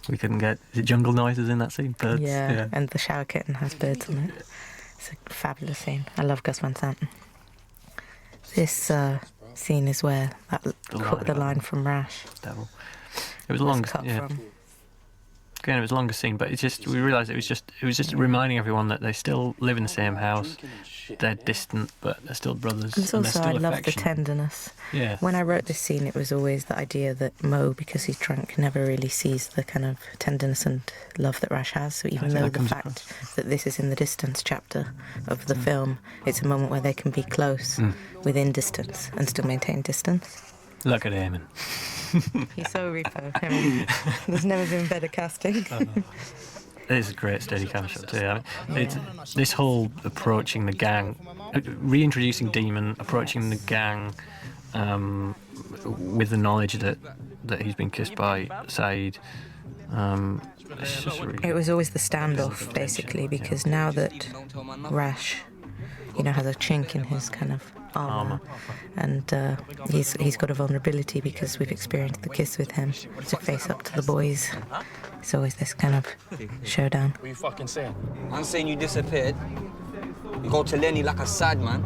We couldn't get... Is it jungle noises in that scene? Birds? Yeah, and the shower curtain has birds on it. It's a fabulous scene. I love Gus Van Sant. This scene is where the line from Rash. Devil. It was long. Again, it was a longer scene, but it's just we realised it was just reminding everyone that they still live in the same house. They're distant, but they're still brothers. And also, I love the tenderness. Yeah. When I wrote this scene, it was always the idea that Mo, because he's drunk, never really sees the kind of tenderness and love that Rash has. So even though the fact that this is in the distance chapter of the film, it's a moment where they can be close within distance and still maintain distance. Look at him. He's so repo. I mean, there's never been better casting. It is a great steady cam shot too. I mean, this whole approaching the gang, reintroducing Demon, approaching the gang with the knowledge that he's been kissed by Sayyid, It's just really It was always the standoff, basically, because now that Rash, has a chink in his kind of armour, and he's got a vulnerability because we've experienced the kiss with him to face up to the boys. It's always this kind of showdown. What are you fucking saying? I'm saying you disappeared. You go to Lenny like a sad man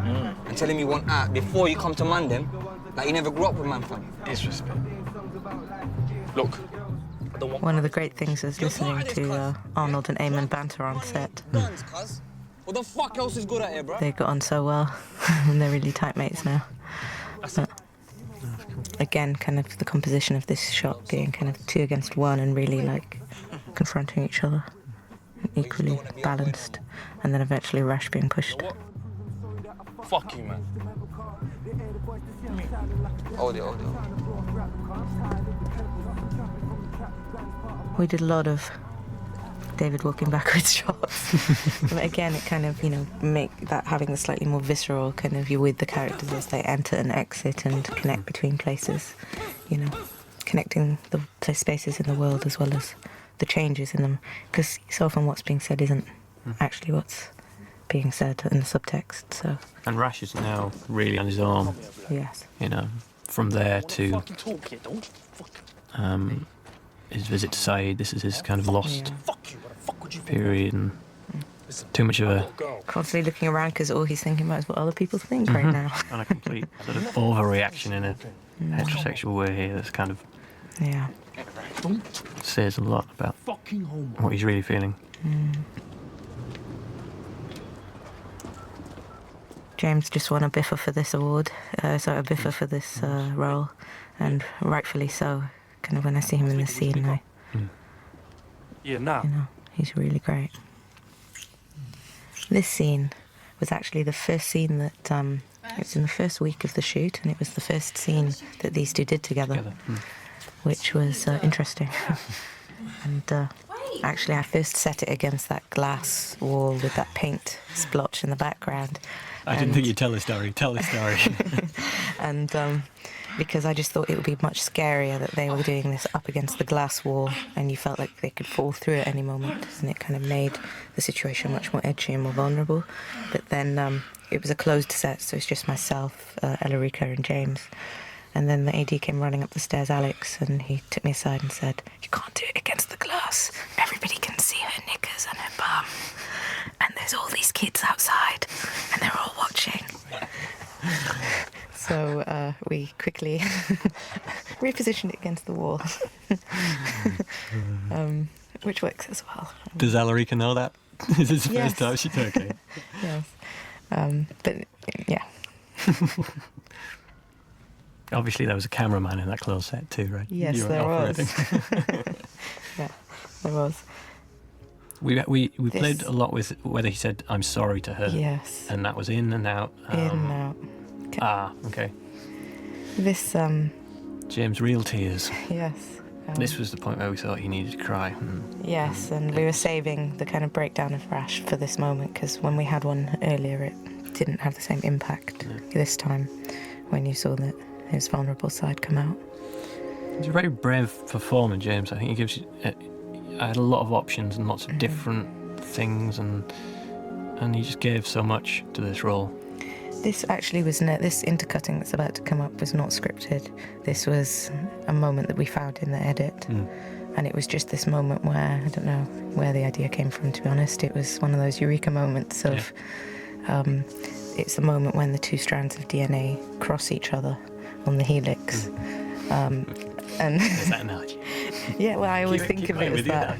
and tell him you want out before you come to man them, like you never grew up with man fam. Disrespect. Look, I don't want... One of the great things is listening to Arnold and Eamon banter on set. Guns, cuz. What the fuck else is good at here, bro? They got on so well, and they're really tight mates now. But again, kind of the composition of this shot being kind of 2 against 1 and really like confronting each other, equally balanced, and then eventually Rash being pushed. Fuck you, man. Hold it. We did a lot of David walking backwards shots. But again, it kind of, make that having the slightly more visceral kind of, you're with the characters as they enter and exit and connect between places, connecting the spaces in the world as well as the changes in them. Because so often what's being said isn't actually what's being said in the subtext, so... And Rash is now really on his own. Yes. From there to his visit to Sayyid, this is his kind of lost period, and too much of a... Constantly looking around because all he's thinking about is what other people think right now. And a complete sort of overreaction in a heterosexual way here that's kind of... Yeah. Says a lot about what he's really feeling. James just won a Biffa for this award, a Biffa for this role, and rightfully so. Kind of when I see him in the scene, he's really great. This scene was actually the first scene that, it was in the first week of the shoot, and it was the first scene that these two did together. Which was interesting. And actually I first set it against that glass wall with that paint splotch in the background. I didn't think you'd tell a story. Tell a story. And because I just thought it would be much scarier that they were doing this up against the glass wall and you felt like they could fall through at any moment, and it kind of made the situation much more edgy and more vulnerable. But then it was a closed set, so it's just myself, Elarica and James. And then the AD came running up the stairs, Alex, and he took me aside and said, "You can't do it against the glass. Everybody can see her knickers and her bum. And there's all these kids outside, and they're all watching." So we quickly repositioned it against the wall, which works as well. Does Alarica know that? Is this the first time she's okay? Yes. But, yeah. Obviously, there was a cameraman in that closed set too, right? Yes, there was. Yeah, there was. We played a lot with whether he said "I'm sorry" to her. Yes. And that was in and out. In and out. Okay. This James, real tears. Yes. This was the point where we thought he needed to cry. Yes, and we were saving the kind of breakdown of Rash for this moment because when we had one earlier, it didn't have the same impact this time when you saw that his vulnerable side come out. He's a very brave performer, James. I think he gives you... I had a lot of options and lots of different things, and he just gave so much to this role. This actually was this intercutting that's about to come up was not scripted. This was a moment that we found in the edit, and it was just this moment where I don't know where the idea came from. To be honest, it was one of those eureka moments of. It's the moment when the 2 strands of DNA cross each other on the helix. And Is that analogy? Yeah, well, I always think of it as that.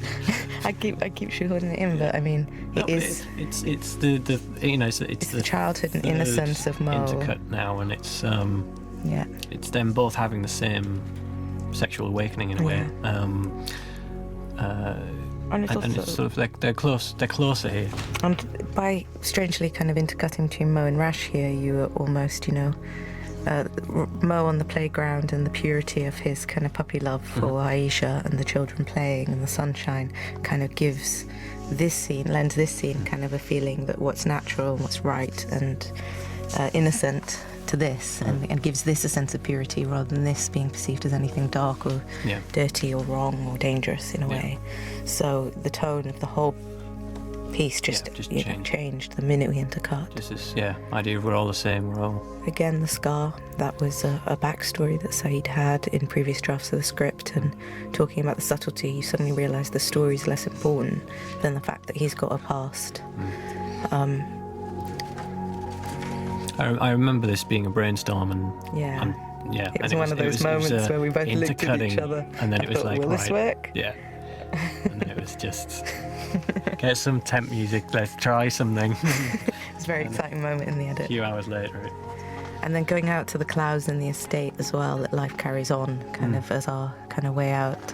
I keep shoehorning it in, but I mean, it's the it's the childhood and innocence of Mo. Intercut now, and it's it's them both having the same sexual awakening in a way. And it's sort of they're closer here. And by strangely kind of intercutting between Mo and Rash here, you were almost, Mo on the playground and the purity of his kind of puppy love for Aisha and the children playing and the sunshine kind of lends this scene kind of a feeling that what's natural and what's right and innocent to this, and gives this a sense of purity rather than this being perceived as anything dark or dirty or wrong or dangerous in a way. So the tone of the whole piece just changed the minute we intercut. Just this idea of we're all the same, we're all... Again, the scar, that was a backstory that Sayyid had in previous drafts of the script, and talking about the subtlety, you suddenly realise the story's less important than the fact that he's got a past. I remember this being a brainstorm, and it was one of those moments where we both looked at each other, and then it was like, will this work? Yeah. And then it was just, get some temp music, let's try something. It was a very exciting moment in the edit. A few hours later. And then going out to the clouds and the estate as well, that life carries on, kind of as our kind of way out.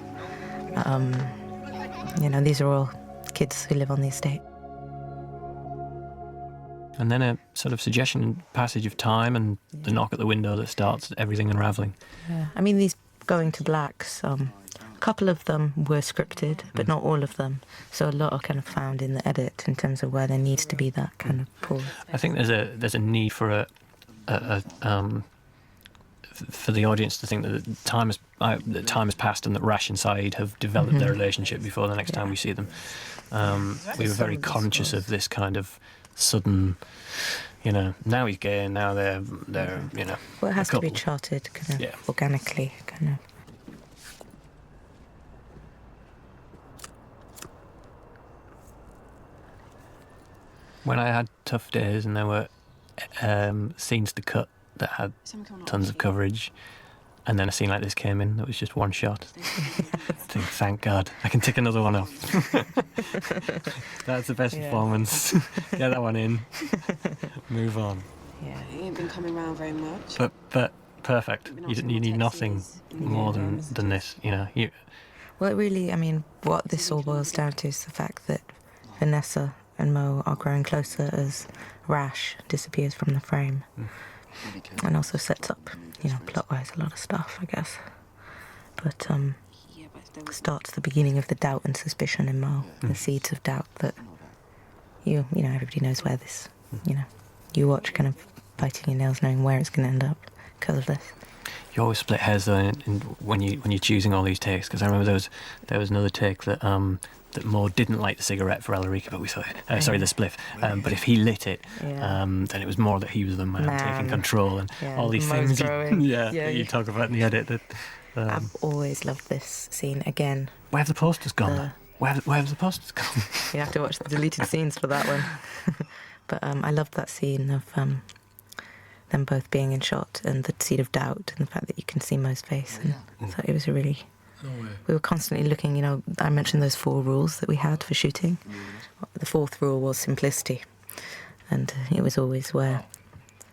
These are all kids who live on the estate. And then a sort of suggestion passage of time and the knock at the window that starts everything unravelling. Yeah, I mean, these going to blacks, a couple of them were scripted, but not all of them. So a lot are kind of found in the edit in terms of where there needs to be that kind of pause. I think there's a need for for the audience to think that time has passed and that Rash and Sayyid have developed their relationship before the next time we see them. We were very conscious of this kind of sudden, now he's gay and now they're Well, it has to be charted kind of organically, kind of. When I had tough days and there were scenes to cut that had tons of coverage, and then a scene like this came in that was just one shot, I think, thank God, I can tick another one off. That's the best performance. Get that one in. Move on. Yeah, he ain't been coming around very much. But perfect. You need nothing more than this. Well, it really, I mean, what this all boils down to is the fact that Vanessa and Mo are growing closer as Rash disappears from the frame, and also sets up, plot-wise, a lot of stuff, I guess. But starts the beginning of the doubt and suspicion in Mo, the seeds of doubt that everybody knows where this, you watch kind of biting your nails, knowing where it's going to end up because of this. You always split hairs though when you're choosing all these takes, because I remember there was another take that Mo didn't light the cigarette for Alarica, but we thought, the spliff. But if he lit it, then it was more that he was the man taking control, and all these things. You talk about in the edit. That I've always loved this scene. Again, where have the posters gone? Where have the posters gone? You have to watch the deleted scenes for that one. But I loved that scene of them both being in shot, and the seed of doubt, and the fact that you can see Mo's face, and so it was a really. We were constantly looking, I mentioned those 4 rules that we had for shooting. The 4th rule was simplicity. And it was always where,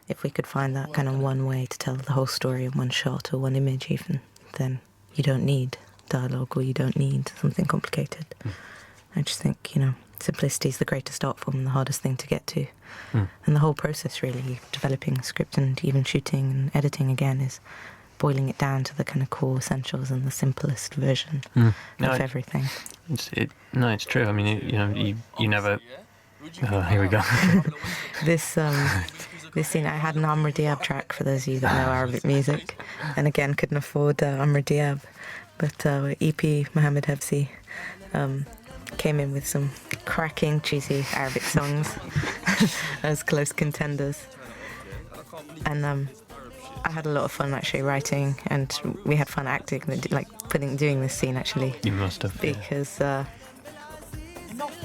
if we could find that kind of one way to tell the whole story in one shot or one image even, then you don't need dialogue, or you don't need something complicated. I just think, simplicity is the greatest art form and the hardest thing to get to. And the whole process, really, developing a script and even shooting and editing again, is boiling it down to the kind of core essentials and the simplest version of everything. It's true. I mean, you never... Oh, here we go. This scene, I had an Amr Diab track, for those of you that know Arabic music, and again, couldn't afford Amr Diab, but EP Mohammed Hebsi came in with some cracking, cheesy Arabic songs as close contenders. And I had a lot of fun actually writing, and we had fun acting, doing this scene actually. You must have.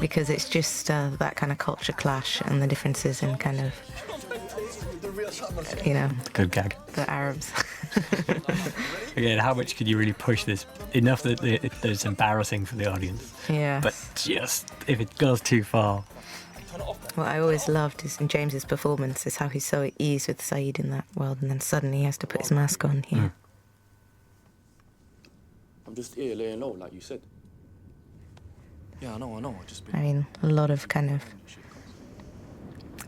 Because it's just that kind of culture clash and the differences in kind of, Good gag. The Arabs. Again, how much could you really push this? Enough that it's embarrassing for the audience. Yeah. But just, if it goes too far. What I always loved is in James's performance is how he's so at ease with Sayyid in that world, and then suddenly he has to put his mask on here. I'm just here laying low, like you said. Yeah, I know. I mean, a lot of kind of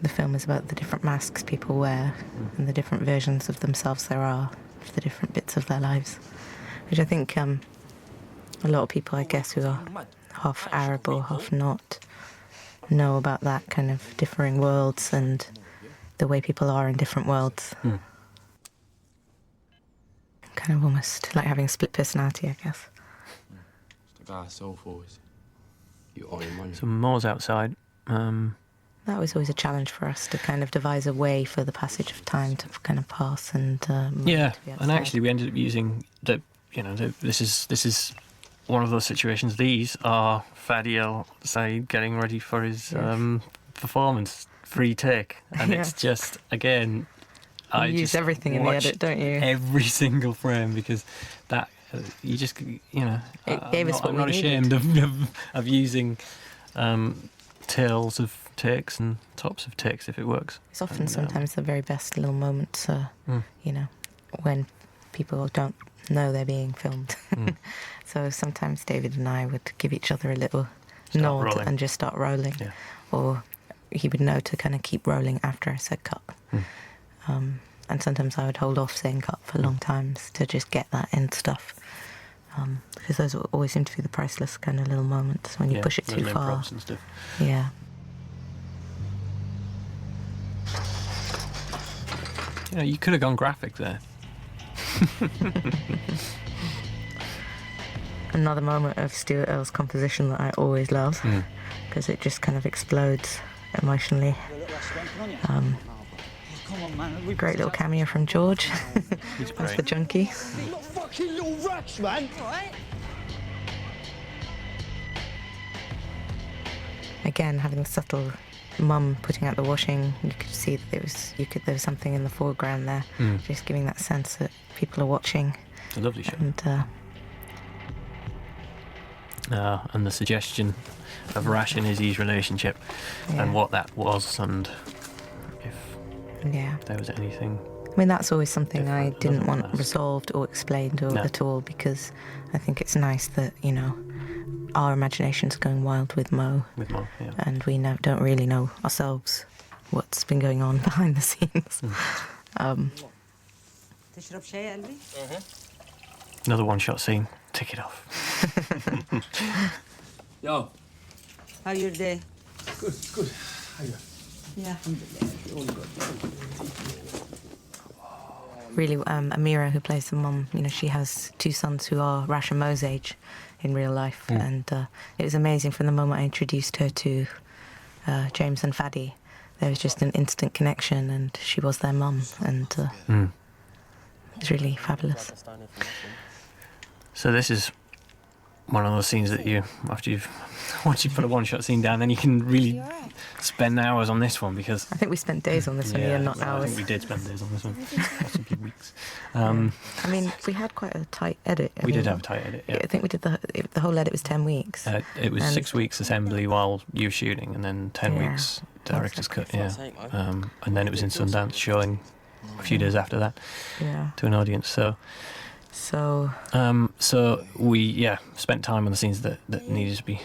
the film is about the different masks people wear and the different versions of themselves there are for the different bits of their lives, which I think a lot of people, I guess, who are half Arab or half not, know about that kind of differing worlds and the way people are in different worlds. kind of almost like having a split personality, I guess. The guy so forward. You owe him money. So Mo's outside. That was always a challenge for us to kind of devise a way for the passage of time to kind of pass and yeah, and actually we ended up using this is one of those situations. These are Fadiel Sayyid getting ready for his performance, free take, and it's just again. You use everything in the edit, don't you? Every single frame, because that you just it gave us what I'm we not needed. ashamed of using tails of takes and tops of takes if it works. It's often sometimes the very best little moments, when people don't know they're being filmed. So sometimes David and I would give each other a little nod rolling. and just start rolling, or he would know to kind of keep rolling after I said cut. And sometimes I would hold off saying cut for long times to just get that end stuff. Because those always seem to be the priceless kind of little moments when you push it too far. And stuff. Yeah. You could have gone graphic there. Another moment of Stuart Earl's composition that I always love, because it just kind of explodes emotionally. Great little cameo from George. That's the junkie. Not fucking little Rash, man. Again, having the subtle mum putting out the washing, you could see that there was something in the foreground there, just giving that sense that people are watching. It's a lovely shot. And the suggestion of Rash and Izzi's relationship and what that was, and if there was anything. I mean, that's always something I didn't want else. resolved or explained at all, because I think it's nice that, our imaginations are going wild with Mo. With Mo, yeah. And we don't really know ourselves what's been going on behind the scenes. Another one-shot scene. Tick it off. Yo. How your day? Good. How you? Yeah. Really, Amira, who plays the mum, she has two sons who are Rash and Mo's age in real life. And it was amazing from the moment I introduced her to James and Faddy. There was just an instant connection, and she was their mum, and it was really fabulous. So this is one of those scenes that once you put a one-shot scene down, then you can really spend hours on this one, because I think we spent days on this one, not hours. I think we did spend days on this one, possibly weeks. I mean, we had quite a tight edit. We did have a tight edit, yeah. I think we did the whole edit was 10 weeks. It was 6 weeks assembly while you were shooting, and then 10 weeks director's cut, and then it was in Sundance showing a few days after that to an audience. So we spent time on the scenes that needed to be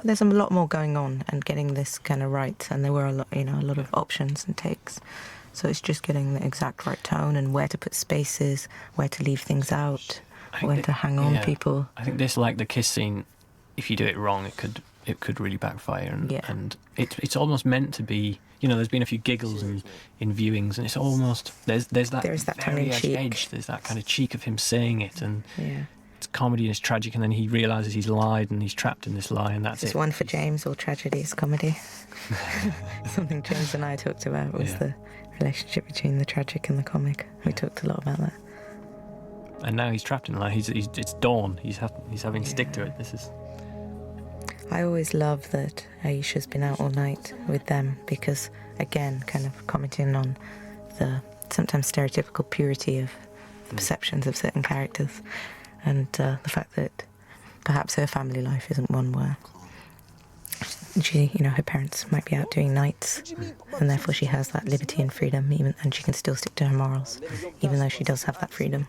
there's a lot more going on and getting this kind of right, and there were a lot of options and takes. So it's just getting the exact right tone and where to put spaces, where to leave things out, where to hang on people. I think this, like the kiss scene, if you do it wrong, it could really backfire, and it's almost meant to be. There's been a few giggles in viewings, and it's almost there's that very edge. There's that kind of cheek of him saying it, and it's comedy and it's tragic, and then he realises he's lied and he's trapped in this lie, and that's it. One for James, all tragedy is comedy. Something James and I talked about was the relationship between the tragic and the comic. We talked a lot about that. And now he's trapped in the lie. It's dawn. He's having to stick to it. This is. I always love that Aisha's been out all night with them, because, again, kind of commenting on the sometimes stereotypical purity of the perceptions of certain characters, and the fact that perhaps her family life isn't one where she, her parents might be out doing nights, and therefore she has that liberty and freedom, and she can still stick to her morals, even though she does have that freedom.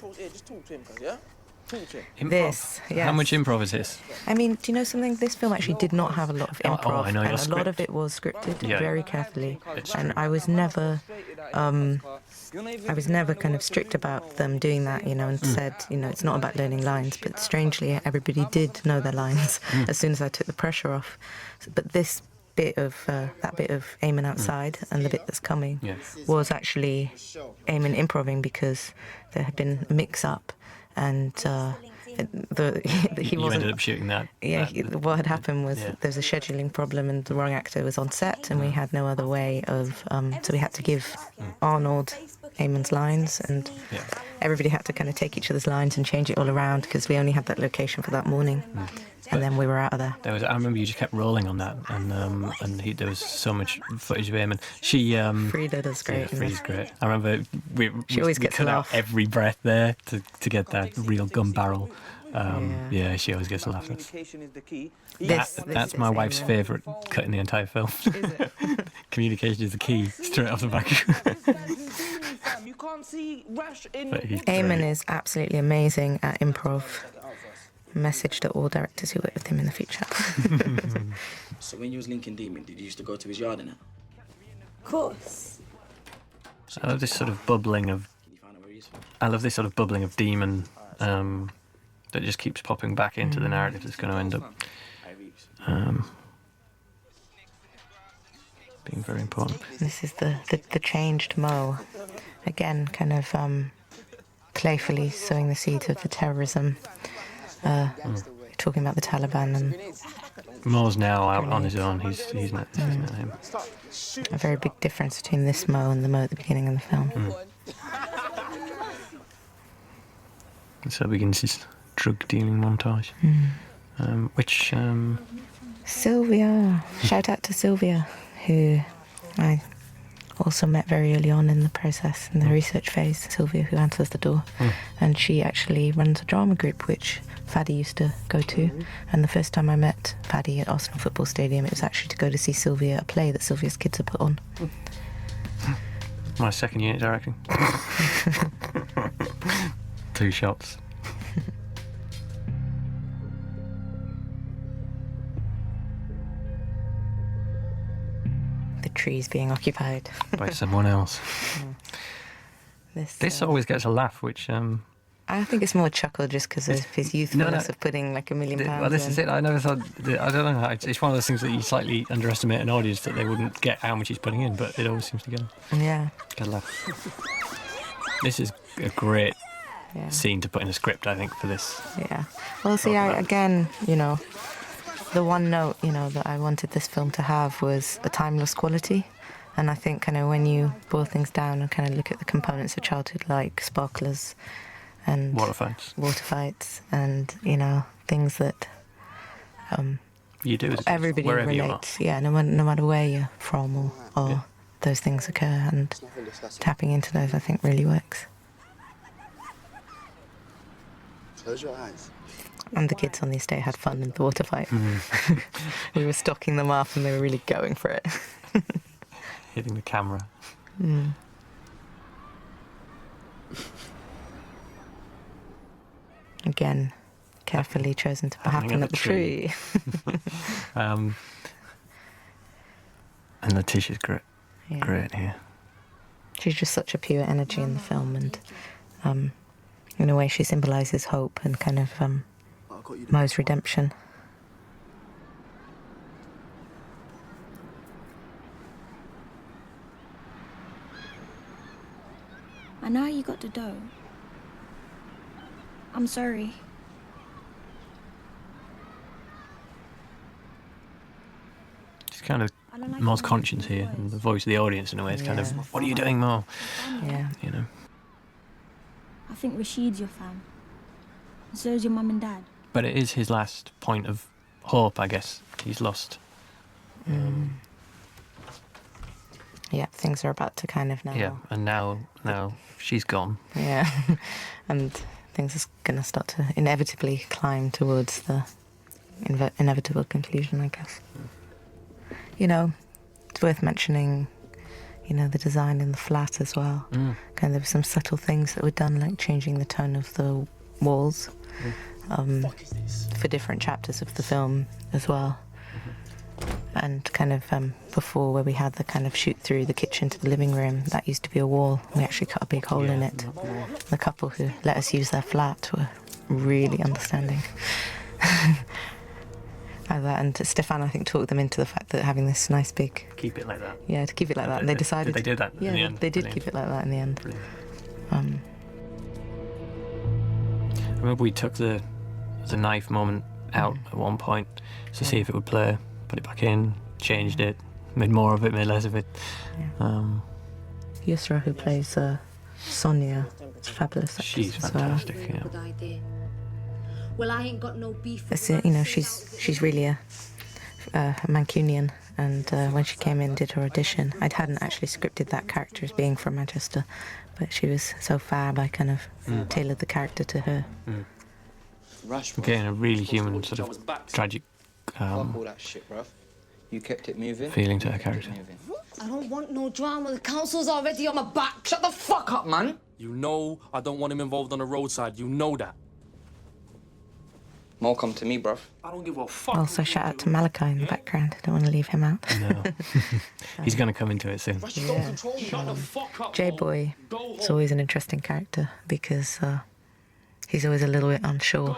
This, How much improv is this? I mean, do you know something? This film actually did not have a lot of improv, I know, and a lot of it was scripted very carefully. And I was never kind of strict about them doing that, and said, it's not about learning lines. But strangely, everybody did know their lines as soon as I took the pressure off. But this bit of Eamon outside and the bit that's coming was actually Eamon improving, because there had been a mix-up, and he you ended up shooting that. Yeah, what had happened was there was a scheduling problem, and the wrong actor was on set, and we had no other way of. So we had to give Arnold Eamon's lines, and everybody had to kind of take each other's lines and change it all around, because we only had that location for that morning. And then we were out of there. I remember you just kept rolling on that, and there was so much footage of him, and she. Frida does great. Yeah, Frida's great. I remember she always gets cut a out laugh. every breath there to get that real gun barrel. She always gets a laugh. That's my wife's favourite cut in the entire film. Is it? Communication is the key, straight off the back. You can't see Rash in. Eamon is absolutely amazing at improv. Message to all directors who work with him in the future. So when you was linking Demon, did you used to go to his yard and that? Of course. I love this sort of bubbling of. Demon that just keeps popping back into the narrative that's going to end up being very important. This is the changed Mo, again, kind of playfully sowing the seeds of the terrorism. Talking about the Taliban, and Mo's now out on his own. He's not him. A very big difference between this Mo and the Mo at the beginning of the film. And so begins his drug dealing montage, which Sylvia, shout out to Sylvia, who I also met very early on in the process, in the research phase. Sylvia, who answers the door, and she actually runs a drama group which Faddy used to go to. And the first time I met Faddy at Arsenal Football Stadium, it was actually to go to see Sylvia, a play that Sylvia's kids had put on. My second unit directing. 2 shots. The trees being occupied by someone else. This always gets a laugh, which I think it's more chuckle just because of his youthfulness of putting like £1 million. Well, this is it. I never thought. I don't know. It's one of those things that you slightly underestimate an audience, that they wouldn't get how much he's putting in, but it always seems to get a laugh. This is a great scene to put in a script, I think, for this. Yeah. Well, see, again, the one note, that I wanted this film to have was a timeless quality. And I think kind of when you boil things down and kind of look at the components of childhood, like sparklers and water fights and, things that you do everybody relates. Yeah, no matter where you're from or those things occur, and tapping into those, I think, really works. Close your eyes. And the kids on the estate had fun in the water fight. We were stocking them up and they were really going for it. Hitting the camera. Again, carefully chosen to happen at the tree. And Letitia's great here. She's just such a pure energy in the film, and in a way she symbolises hope and kind of Mo's redemption. I know how you got the dough. I'm sorry. It's kind of Mo's conscience here, and the voice of the audience in a way. It's kind of, what are you doing, Mo? Yeah. I think Rashid's your fam. And so is your mum and dad. But it is his last point of hope, I guess. He's lost. Yeah, things are about to kind of now. Yeah, and now she's gone. Yeah, and things are going to start to inevitably climb towards the inevitable conclusion, I guess. It's worth mentioning, the design in the flat as well. Kind of, there were some subtle things that were done, like changing the tone of the walls for different chapters of the film as well. And kind of before, where we had the kind of shoot through the kitchen to the living room, that used to be a wall. We actually cut a big hole in it. The couple who let us use their flat were really understanding. Like that, and Stefan, I think, talked them into the fact that having this nice big... Keep it like that. Yeah, to keep it like that. And they decided... Did they do that yeah, in the end? They did Brilliant. keep it like that in the end. I remember we took the knife moment out at one point to see if it would play, put it back in, changed it, made more of it, made less of it. Yusra, who plays Sonia, is fabulous. She's fantastic, yeah. Well, I ain't got no beef. You know, she's really a Mancunian, and when she came in and did her audition, I hadn't actually scripted that character as being from Manchester, but she was so fab, I kind of tailored the character to her. Rash, Again, a really human, sort of tragic all that shit, bruv. You kept it moving. feeling to her character. I don't want no drama. The council's already on my back. Shut the fuck up, man. You know I don't want him involved on the roadside. You know that. More come to me, bruv. I don't give a fuck. Also, shout out to Malachi in the background. I don't want to leave him out. No. He's going to come into it soon. Yeah. J-Boy is always an interesting character because he's always a little bit unsure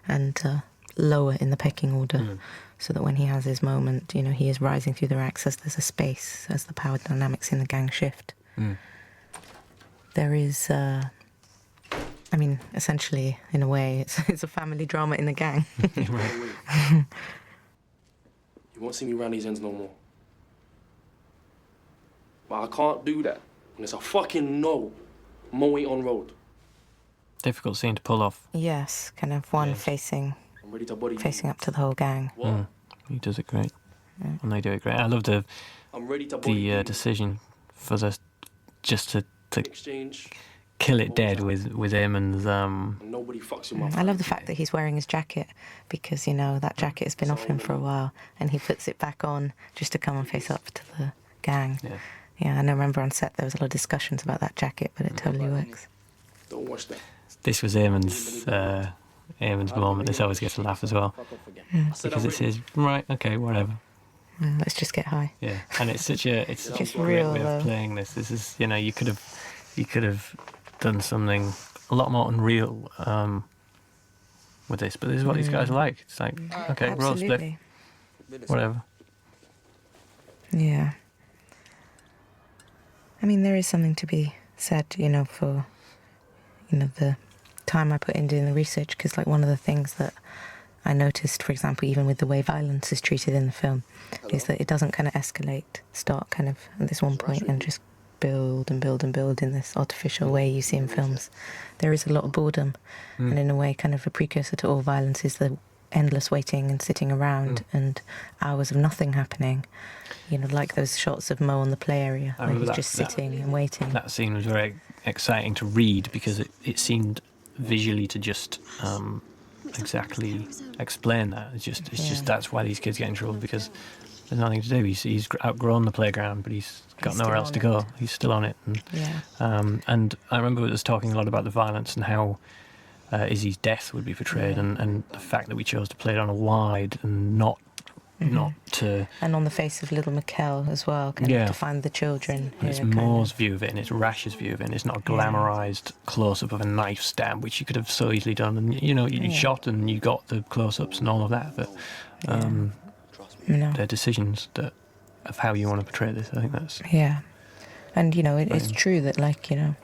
and lower in the pecking order, so that when he has his moment, you know, he is rising through the ranks as there's a space, as the power dynamics in the gang shift. There is, I mean, essentially, in a way, it's a family drama in the gang. You won't see me round these ends no more. But I can't do that. And it's a fucking no. Moe on road. Difficult scene to pull off. Yes, kind of one facing up to the whole gang. He does it great, and they do it great. I love the decision for just to exchange. Kill it dead with Eamon's. Nobody fucks with my I love the fact that he's wearing his jacket because, you know, that jacket has been off him for a while, and he puts it back on just to come and face up to the gang. Yeah, and I remember on set there was a lot of discussions about that jacket, but it totally works. Don't watch that. This was Eamon's moment. This always gets a laugh as well, because it says, right, okay, whatever. Let's just get high. Yeah, and it's such a great real, way of playing this. This is, you know, you could have done something a lot more unreal with this, but this is what these guys like. It's like, okay, roll split, whatever. Yeah. I mean, there is something to be said, you know, for, you know, the time I put in doing the research, because, like, one of the things that I noticed, for example, even with the way violence is treated in the film, is that it doesn't kind of escalate, start kind of at this one point and just build and build and build in this artificial way you see in films. There is a lot of boredom, and in a way, kind of a precursor to all violence is the endless waiting and sitting around and hours of nothing happening. You know, like those shots of Mo on the play area, where he's just sitting and waiting. That scene was very exciting to read because it seemed visually to just exactly explain that. It's just that's why these kids get in trouble, because there's nothing to do. He's outgrown the playground, but he's got nowhere else to go. He's still on it. And I remember it was talking a lot about the violence and how Izzi's death would be portrayed, and the fact that we chose to play it on a wide and not to... And on the face of little Mikkel as well, kind of to find the children. And it's Mo's view of it, and it's Rash's view of it, and it's not a glamorised close-up of a knife stab, which you could have so easily done. And, you know, you shot and you got the close-ups and all of that, but they're decisions of how you want to portray this. I think that's... Yeah. And, you know, it's true that, like, you know,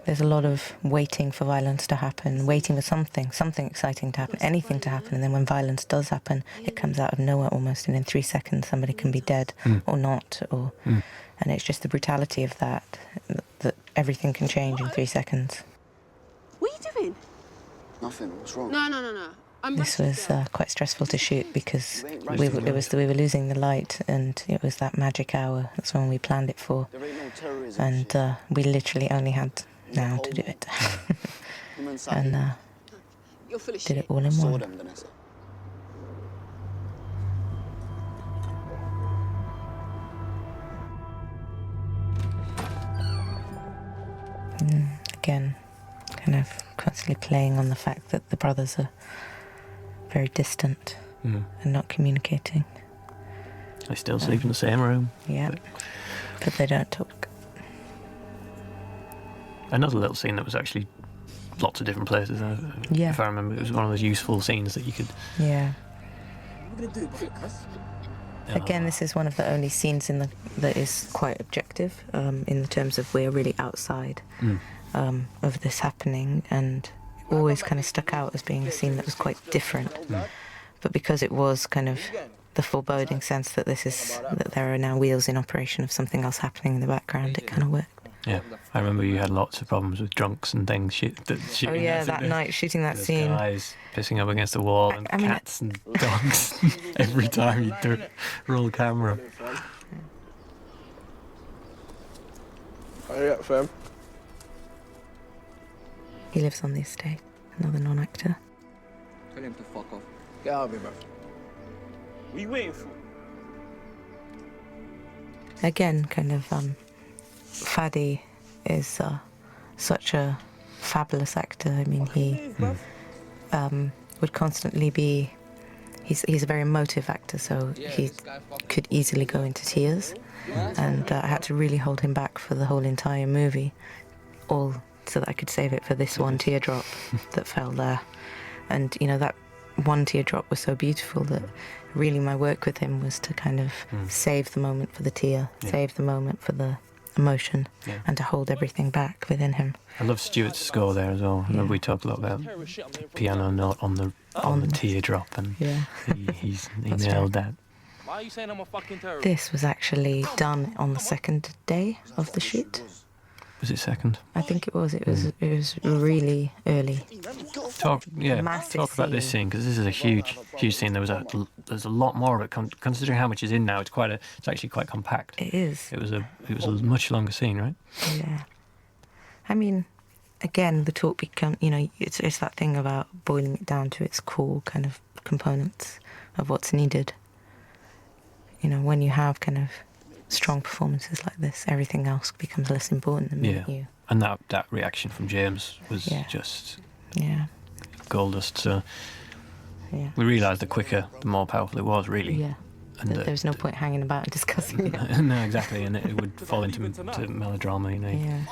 there's a lot of waiting for violence to happen, waiting for something exciting to happen, anything to happen, and then when violence does happen, it comes out of nowhere almost, and in 3 seconds somebody can be dead or not, and it's just the brutality of that everything can change in 3 seconds. What are you doing? Nothing. What's wrong? No. This was quite stressful to shoot because we were losing the light, and it was that magic hour. That's when we planned it for, and we literally only had now to do it, and did it all in one. Again, kind of constantly playing on the fact that the brothers are very distant and not communicating. They still sleep in the same room. Yeah, but they don't talk. Another little scene that was actually lots of different places. If I remember, it was one of those useful scenes that you could Again, this is one of the only scenes in that is quite objective in the terms of we're really outside of this happening, and always kind of stuck out as being a scene that was quite different. But because it was kind of the foreboding sense that that there are now wheels in operation of something else happening in the background, it kind of worked. Yeah, I remember you had lots of problems with drunks and things. Oh yeah, that night shooting that scene. Guys pissing up against the wall and cats and dogs every time you roll camera. Hurry up, fam. He lives on the estate, another non-actor. Tell him to fuck off. Get out of here, bro. What are you waiting for? Again, kind of, Fadi is such a fabulous actor. I mean, he would constantly be... He's a very emotive actor, so he could easily go into tears. And I had to really hold him back for the whole entire movie, all so that I could save it for this one teardrop that fell there. And, you know, that one teardrop was so beautiful that really my work with him was to kind of save the moment for the tear, save the moment for the emotion, and to hold everything back within him. I love Stuart's score there as well. I remember we talked a lot about piano note on the teardrop, and he nailed that. Why are you saying I'm a fucking terrorist? This was actually done on the second day of the shoot. Was it second? I think it was. It was really early. Talk about this scene, because this is a huge scene. There's a lot more of it. Considering how much is in now, it's actually quite compact. It is. It was a much longer scene, right? Yeah. I mean, again, the talk it's that thing about boiling it down to its core kind of components of what's needed. You know, when you have kind of strong performances like this, everything else becomes less important than you. And that reaction from James was just gold dust. So we realised the quicker, the more powerful it was, really. Yeah. And there was no point hanging about and discussing it. No, exactly, and it would fall into melodrama, you know. Yeah.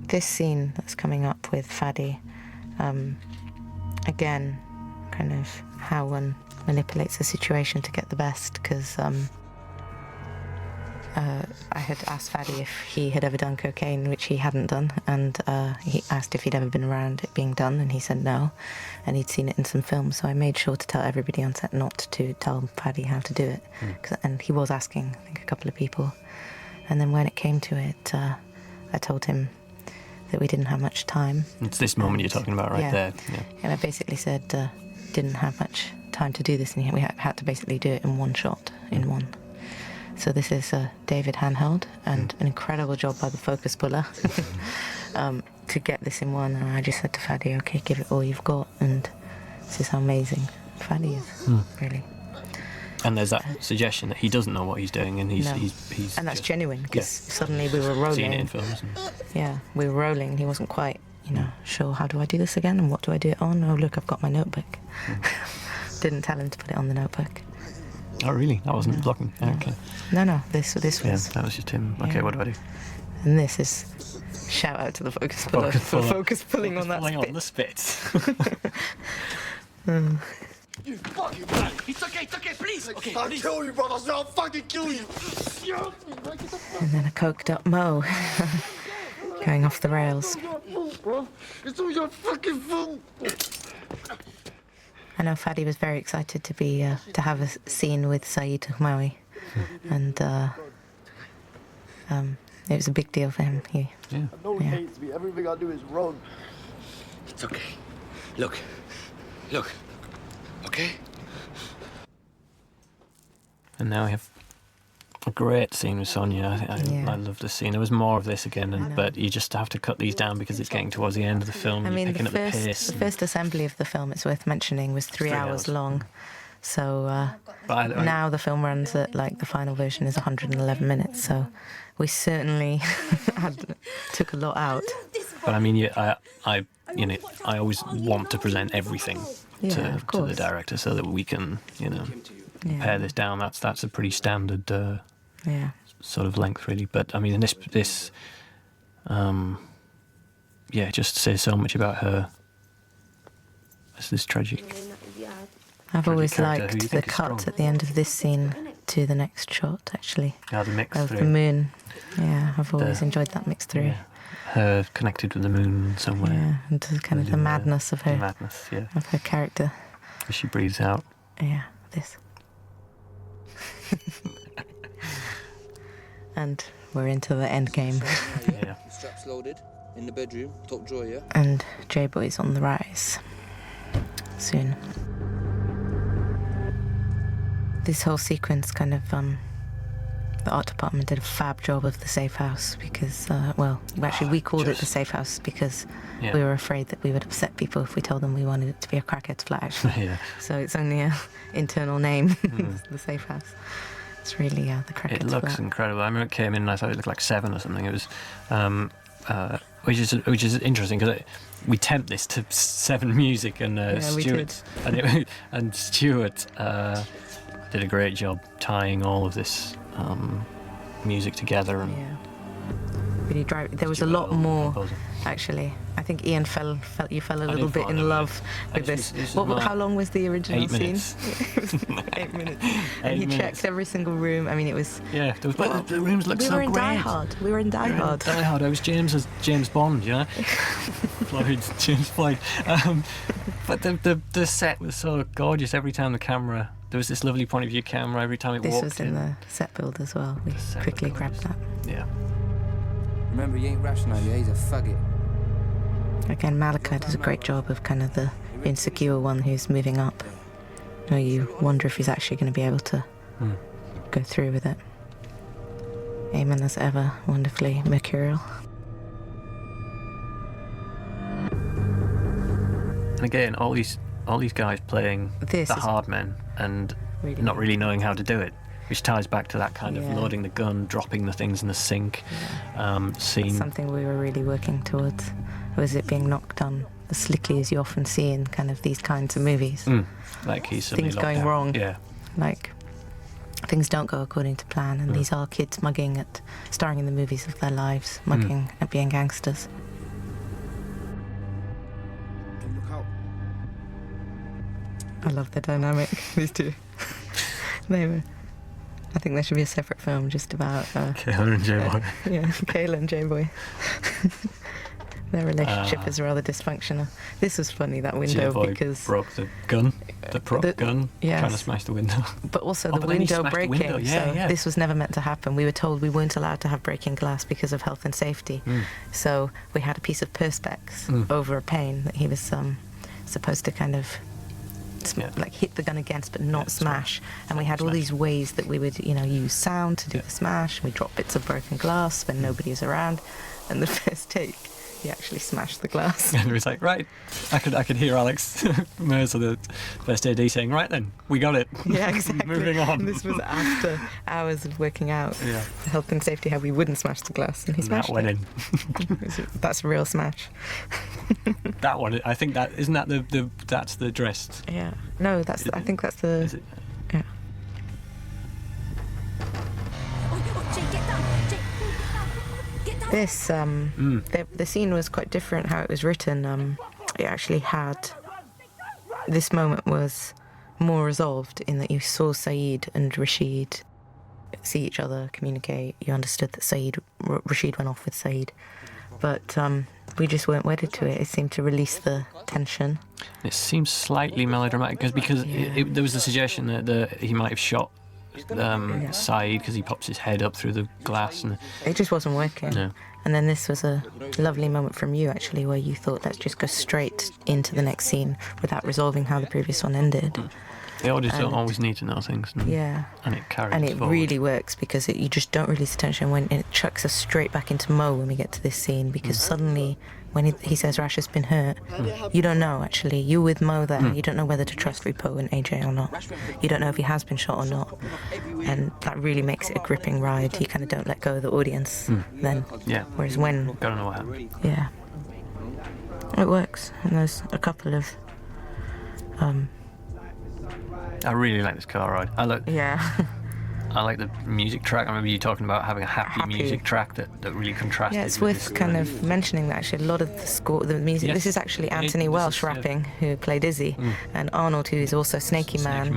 This scene that's coming up with Fadi, again, kind of how one manipulates the situation to get the best, because I had asked Fadi if he had ever done cocaine, which he hadn't done, and he asked if he'd ever been around it being done, and he said no, and he'd seen it in some films, so I made sure to tell everybody on set not to tell Fadi how to do it, and he was asking, I think, a couple of people, and then when it came to it, I told him that we didn't have much time. It's this moment you're talking about there. Yeah. And I basically said, didn't have much time to do this, and we had to basically do it in one shot, in one. So this is David handheld, and an incredible job by the focus puller to get this in one. And I just said to Fadi, okay, give it all you've got, and this is how amazing Fadi is, really. And there's that suggestion that he doesn't know what he's doing, and he's and that's genuine, because suddenly we were rolling. Seen it in films. Yeah, we were rolling, and he wasn't quite, sure, how do I do this again, and what do I do it on? Oh, look, I've got my notebook. Didn't tell him to put it on the notebook. Oh, really? That wasn't blocking? Yeah. Okay. No, this was... Yeah, that was just him. Okay, what do I do? And this is... Shout out to the focus puller for focus pulling on that pulling spit. on the spit. You fucking man! It's okay, please! Okay, I'll kill you, brother! I'll fucking kill you! And then a coked up Mo going off the rails. It's all your fucking fault! I know Fadi was very excited to have a scene with Sayyid Hmawi, and it was a big deal for him. I know he hates me. Everything I do is wrong. It's okay. Look. Okay? And now we have a great scene with Sonia. I love this scene. There was more of this again, but you just have to cut these down because it's getting towards the end of the film. I mean, the first assembly of the film, it's worth mentioning, was 3 hours long. So now the film runs at, the final version is 111 minutes. So we certainly took a lot out. But I mean, I always want to present everything to the director so that we can, pare this down. That's a pretty standard sort of length, really. But I mean, this just says so much about her. This is tragic. I've always character who you liked the think is cut strong. at the end of this scene to the next shot, actually. Yeah, the mix of through. the moon. Yeah, I've always enjoyed that mix through. Yeah. Her connected with the moon somewhere. Yeah, and kind of the madness of her. Madness, yeah. Of her character. As she breathes out. Yeah, this. And we're into the end game. Yeah. Straps loaded in the bedroom, top drawer, yeah? And J-Boy's on the rise. Soon. This whole sequence kind of, the art department did a fab job of the safe house because, we called it the safe house because we were afraid that we would upset people if we told them we wanted it to be a crackhead's flat, actually. Yeah. So it's only an internal name, the safe house. It's really, the crackhead's flat. It looks incredible. I remember it came in and I thought it looked like 7 or something. It was, which is interesting because we tempt this to 7 music and Stuart and Stuart did a great job tying all of this music together and really drive. There was a lot more, actually. I think Ian fell a little bit in love with this. How long was the original 8 scene? minutes. 8 minutes. And he checked every single room. I mean, it was. Yeah, the rooms looked so great. We were in Die Hard. Die Hard. I was James as James Bond, you know. James Floyd. But the set was so gorgeous every time the camera. There was this lovely point of view camera every time it walked in. This was in the set build as well. We quickly grabbed that. Yeah. Remember, he ain't rational, yeah? He's a faggot. Again, Malachi does a great job of kind of the insecure one who's moving up. You wonder if he's actually going to be able to go through with it. Eamon, as ever, wonderfully mercurial. And again, all these guys playing the hard men and not really knowing how to do it, which ties back to that kind of loading the gun, dropping the things in the sink scene. That's something we were really working towards. Was it being knocked on as slickly as you often see in kind of these kinds of movies? Like he's things going down. wrong. Yeah. Like things don't go according to plan, and these are kids mugging starring in the movies of their lives, mugging at being gangsters. I love the dynamic, these two. I think there should be a separate film just about... Kayla and J-Boy. Yeah, Kayla and J-Boy. Their relationship is rather dysfunctional. This was funny, that window, J-Boy because... broke the gun, the prop gun, trying to smash the window. But also the window breaking. This was never meant to happen. We were told we weren't allowed to have breaking glass because of health and safety. So we had a piece of perspex over a pane that he was supposed to kind of... like hit the gun against but not smash, and we had all these ways that we would use sound to do the smash. We drop bits of broken glass when nobody is around, and the first take he actually smashed the glass. And it was like, right, I could hear Alex Mercer, the first AD, saying, right then, we got it. Yeah, exactly. Moving on. And this was after hours of working out the health and safety, how we wouldn't smash the glass, and he smashed that went it. in. That's a real smash. That one, I think that isn't that that's the dressed. Yeah. No, I think that's the. Is it? Yeah. This the scene was quite different how it was written. It actually had this moment was more resolved in that you saw Sayyid and Rashid see each other, communicate. You understood that Rashid went off with Sayyid, but we just weren't wedded to it. It seemed to release the tension. It seems slightly melodramatic because there was the suggestion that he might have shot Sayyid because he pops his head up through the glass, and it just wasn't working. No. And then this was a lovely moment from you, actually, where you thought, let's just go straight into the next scene without resolving how the previous one ended. The audience don't always need to know things. And it carries and it forward. really works because you just don't release the tension when it chucks us straight back into Mo when we get to this scene, because suddenly when he says Rash has been hurt, you don't know, actually. You're with Mo there. You don't know whether to trust Repo and AJ or not. You don't know if he has been shot or not. And that really makes it a gripping ride. You kind of don't let go of the audience then. Yeah. Whereas when... Gotta know what happened. Yeah. It works. And there's a couple of... I really like this car ride. Yeah. I like the music track. I remember you talking about having a happy music track that really contrasted. Yeah, it's with worth this, kind of mentioning that actually a lot of the music. Yes. This is actually Anthony Welsh rapping, who played Izzi, and Arnold, who is also Snaky Man.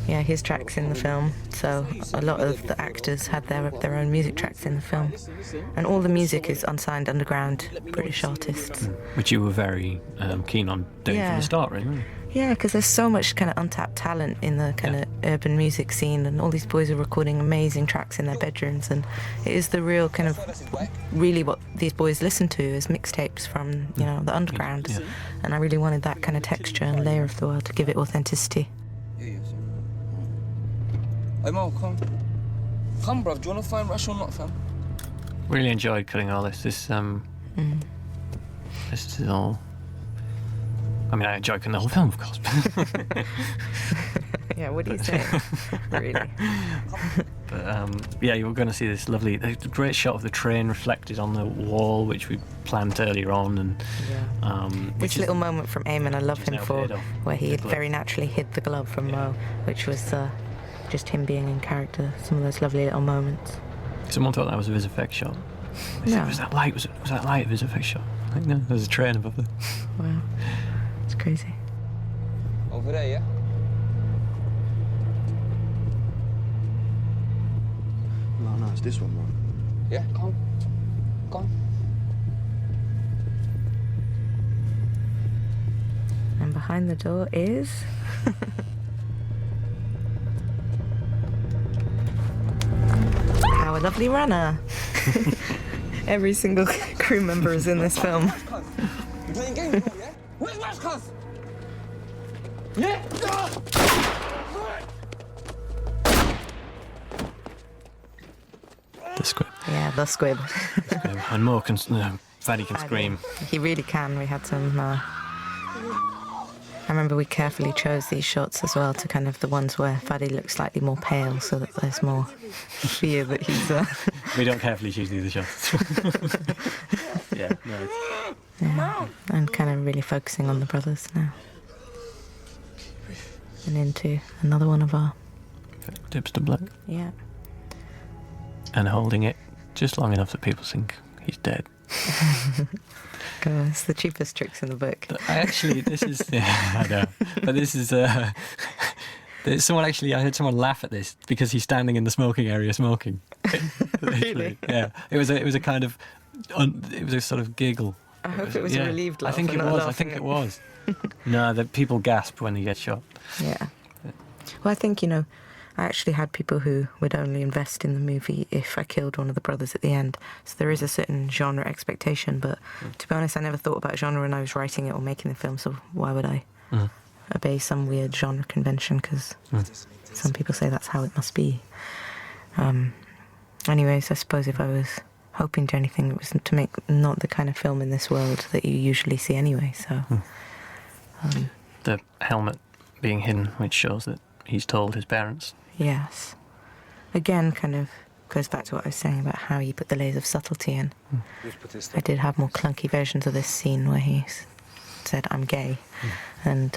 Yeah, his tracks in the film. So a lot of the actors had their own music tracks in the film, and all the music is unsigned underground British artists. Which you were very keen on doing from the start, really, weren't you? Yeah, because there's so much kind of untapped talent in the kind of urban music scene, and all these boys are recording amazing tracks in their bedrooms, and it is the real kind of really what these boys listen to is mixtapes from, you know, the underground. Yeah. And I really wanted that kind of texture and layer of the world to give it authenticity. Hey, Mo, come. Come, bruv. Do you want to find Rash or not, fam? Really enjoyed cutting all this. This is all. I mean, I enjoyed cutting the whole film, of course. Yeah, what do you say? Really? But yeah, you were going to see this lovely, great shot of the train reflected on the wall, which we planned earlier on, and this little moment from Eamon, I love him for, where he very naturally hid the glove from Mo, which was just him being in character. Some of those lovely little moments. Someone thought that was a vis effects shot. No. Was that light? Was that light a vis effects shot? I think no. There's a train above there. Wow, it's crazy. Over there, yeah. No, it's this one, bro. Yeah, come. Come. And behind the door is... our lovely runner. Every single crew member is in this film. You playing games, bro, yeah? Where's Rash, cuz? Yeah? The squib. Yeah, the squib. And more Faddy can scream. He really can. We had some... I remember we carefully chose these shots as well, to kind of the ones where Faddy looks slightly more pale, so that there's more fear that he's... We don't carefully choose these shots. Yeah, no. Yeah, and kind of really focusing on the brothers now. And into another one of our... Dips to black. Yeah. And holding it just long enough that people think he's dead. God, it's the cheapest tricks in the book. This is... Yeah, I know. But this is... someone actually... I heard someone laugh at this because he's standing in the smoking area smoking. Really? Yeah. It was a kind of... it was a sort of giggle. I hope it was a relieved laugh. I think it was. No, that people gasp when he gets shot. Yeah. Well, I think, I actually had people who would only invest in the movie if I killed one of the brothers at the end. So there is a certain genre expectation, but to be honest, I never thought about genre when I was writing it or making the film, so why would I obey some weird genre convention? Because some people say that's how it must be. Anyways, I suppose if I was hoping to anything, it was to make not the kind of film in this world that you usually see anyway, so... The helmet being hidden, which shows that he's told his parents. Yes. Again, kind of goes back to what I was saying about how you put the layers of subtlety in. I did have more clunky versions of this scene where he said, "I'm gay," and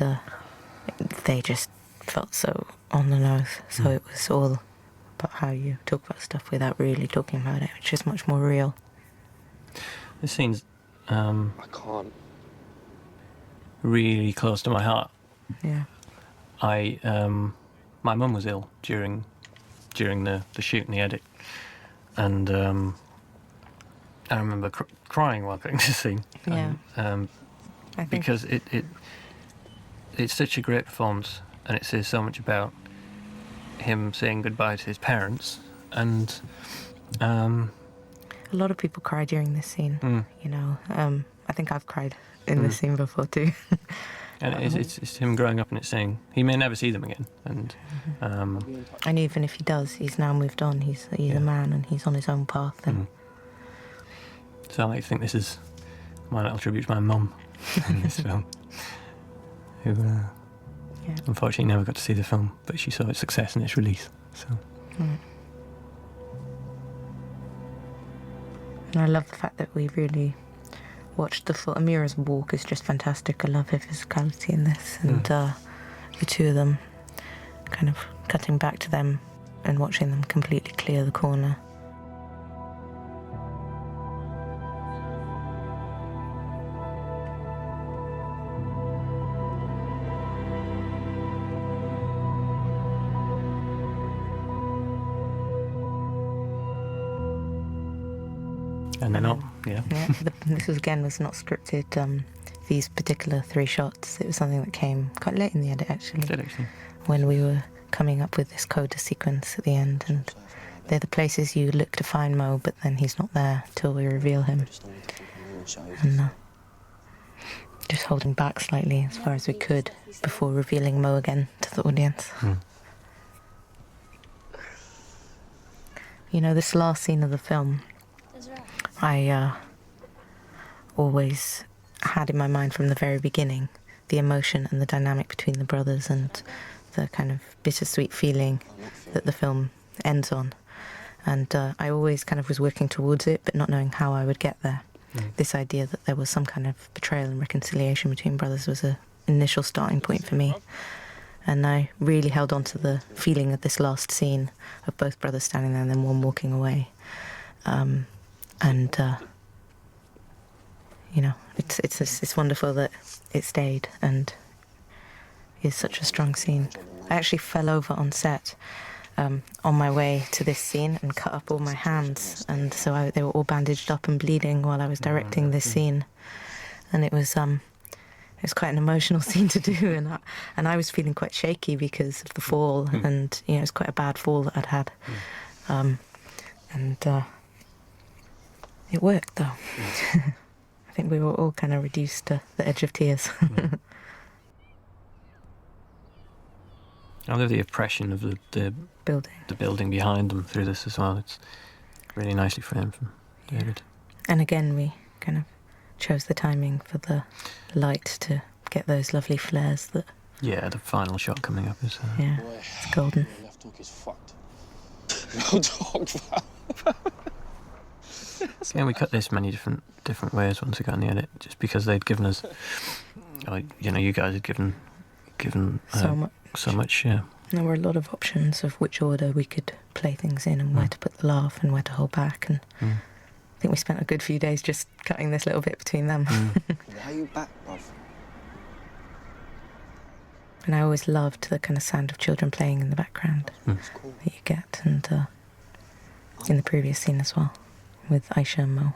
they just felt so on the nose. So it was all about how you talk about stuff without really talking about it, which is much more real. This scene's I can't. really close to my heart. Yeah. My mum was ill during the shoot and the edit, and I remember crying while cutting this scene. Yeah. I think because it's such a great performance, and it says so much about him saying goodbye to his parents, and a lot of people cry during this scene. I think I've cried in this scene before too. And it's him growing up, and it's saying he may never see them again. And and even if he does, he's now moved on. He's a man, and he's on his own path. And so I like to think this is my little tribute to my mum in this film, who unfortunately never got to see the film, but she saw its success and its release. So. And I love the fact that we really watched the full... Amira's walk is just fantastic. I love her physicality in this, and the two of them kind of cutting back to them and watching them completely clear the corner. And they're not, yeah. This was not scripted. These particular 3 shots, it was something that came quite late in the edit, actually. Did actually. When we were coming up with this coda sequence at the end, and they're the places you look to find Mo, but then he's not there till we reveal him. And just holding back slightly as far as we could before revealing Mo again to the audience. You know, this last scene of the film, I always had in my mind from the very beginning the emotion and the dynamic between the brothers and the kind of bittersweet feeling that the film ends on. And I always kind of was working towards it, but not knowing how I would get there. This idea that there was some kind of betrayal and reconciliation between brothers was an initial starting point for me. And I really held on to the feeling of this last scene of both brothers standing there and then one walking away. You know, it's wonderful that it stayed and is such a strong scene. I actually fell over on set on my way to this scene and cut up all my hands, and so they were all bandaged up and bleeding while I was directing this scene, and it was quite an emotional scene to do, and I was feeling quite shaky because of the fall, and you know, it was quite a bad fall that I'd had, it worked though. I think we were all kind of reduced to the edge of tears. I love the oppression of the building behind them through this as well. It's really nicely framed from David. And again, we kind of chose the timing for the light to get those lovely flares that... Yeah, the final shot coming up is... Yeah, it's golden. Left hook is fucked. No talk, fam. Yeah, we cut this many different ways once we got in the edit, just because they'd given us, you know, you guys had given so much, yeah. There were a lot of options of which order we could play things in and where to put the laugh and where to hold back, and I think we spent a good few days just cutting this little bit between them. How you back, bruv? And I always loved the kind of sound of children playing in the background that you get, and in the previous scene as well, with Aisha and Mo.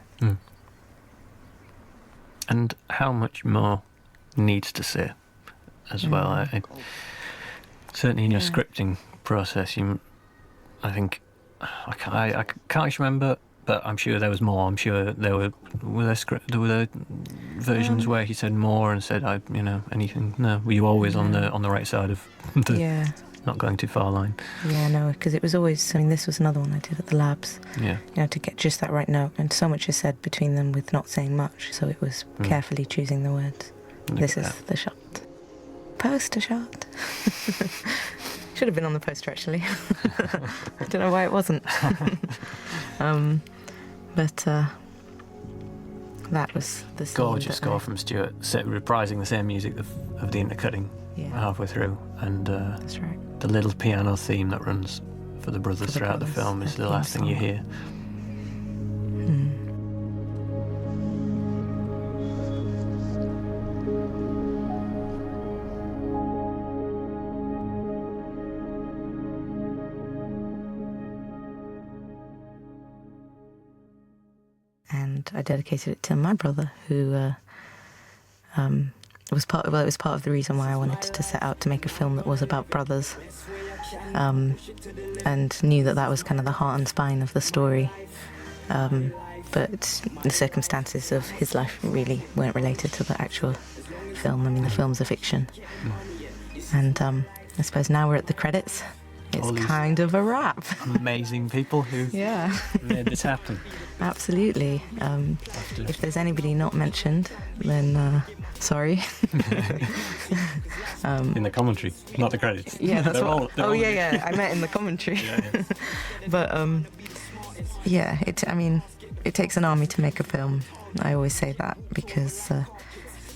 And how much more needs to say as well. Certainly in your scripting process, I think I can't remember, but I'm sure there was more. I'm sure there were versions where he said more and said anything. No, were you always on the right side of the not going too far line? Yeah, no, because it was always. I mean, this was another one I did at the labs. Yeah, you know, to get just that right note, and so much is said between them with not saying much. So it was carefully choosing the words. This is the shot. Poster shot. Should have been on the poster actually. I don't know why it wasn't. But that was the gorgeous score from Stuart, reprising the same music of the intercutting halfway through, and that's right. The little piano theme that runs for the brothers throughout the film is the last thing you hear. And I dedicated it to my brother, who was part of the reason why I wanted to set out to make a film that was about brothers, and knew that was kind of the heart and spine of the story. But the circumstances of his life really weren't related to the actual film. I mean, the film's a fiction. And I suppose now we're at the credits. It's kind of a wrap. Amazing people who made this happen. Absolutely. If there's anybody not mentioned, then sorry. In the commentary, not the credits. Yeah, that's what. I meant in the commentary. But it takes an army to make a film. I always say that because.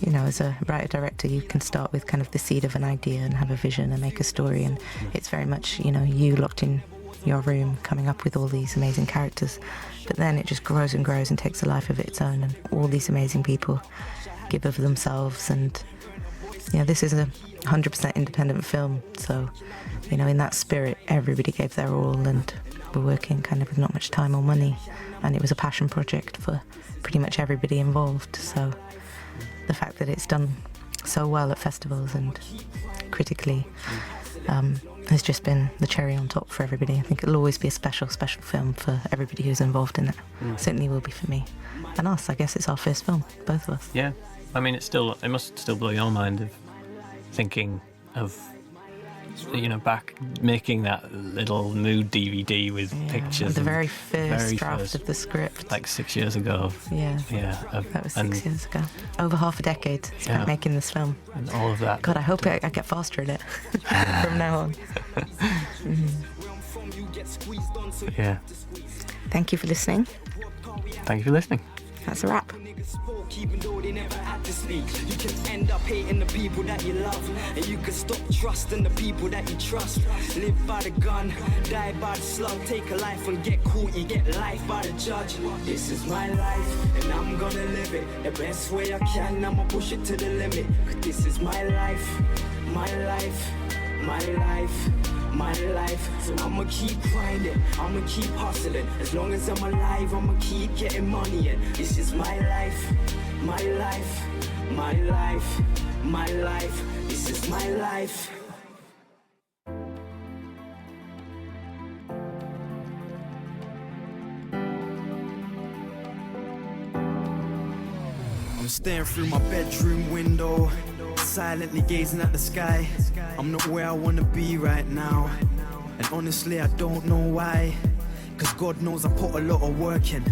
You know, as a writer-director, you can start with kind of the seed of an idea and have a vision and make a story, and it's very much, you know, you locked in your room coming up with all these amazing characters. But then it just grows and grows and takes a life of its own, and all these amazing people give of themselves. And this is a 100% independent film, so in that spirit everybody gave their all, and we're working kind of with not much time or money, and it was a passion project for pretty much everybody involved. So the fact that it's done so well at festivals and critically has just been the cherry on top for everybody. I think it'll always be a special film for everybody who's involved in it. Certainly will be for me and us. I guess it's our first film, both of us. Yeah, I mean, it must still blow your mind of thinking of back making that little mood DVD with pictures. The very first draft of the script, like 6 years ago. Yeah, that was 6 years ago. Over half a decade spent making this film, and all of that. God, I hope I get faster at it from now on. Yeah. Thank you for listening. Thank you for listening. That's a wrap. Even though they never had to speak, you can end up hating the people that you love, and you can stop trusting the people that you trust. Live by the gun, die by the slug. Take a life and get caught, you get life by the judge. This is my life, and I'm gonna live it the best way I can. I'ma push it to the limit, 'cause this is my life, my life, my life, my life. So I'ma keep grinding, I'ma keep hustling. As long as I'm alive, I'ma keep getting money in. This is my life, my life, my life, my life. This is my life. I'm staring through my bedroom window, silently gazing at the sky. I'm not where I wanna be right now, and honestly I don't know why. 'Cause God knows I put a lot of work in,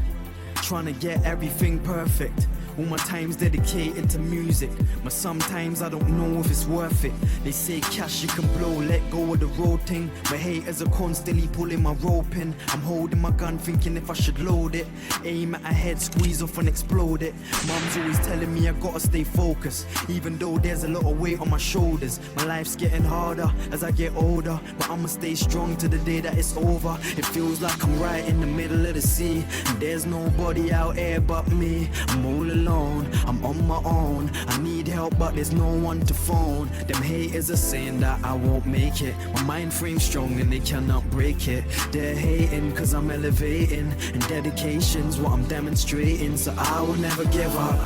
trying to get everything perfect. All my time's dedicated to music, but sometimes I don't know if it's worth it. They say cash you can blow, let go of the road thing, but haters are constantly pulling my rope in. I'm holding my gun thinking if I should load it, aim at a head, squeeze off and explode it. Mum's always telling me I gotta stay focused, even though there's a lot of weight on my shoulders. My life's getting harder as I get older, but I'ma stay strong to the day that it's over. It feels like I'm right in the middle of the sea, and there's nobody out here but me. I'm all alone, I'm on my own. I need help but there's no one to phone. Them haters are saying that I won't make it. My mind frame's strong and they cannot break it. They're hating 'cause I'm elevating, and dedication's what I'm demonstrating. So I will never give up,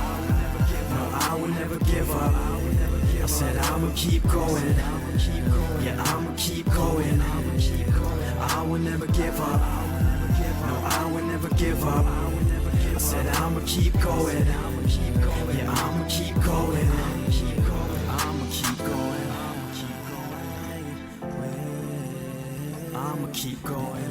no, I will never give up. I said I'ma keep going, yeah, I'ma keep going. I will never give up, no, I will never give up. I said I'ma keep going, yeah, I'ma keep going. I'ma keep going, I'ma keep going.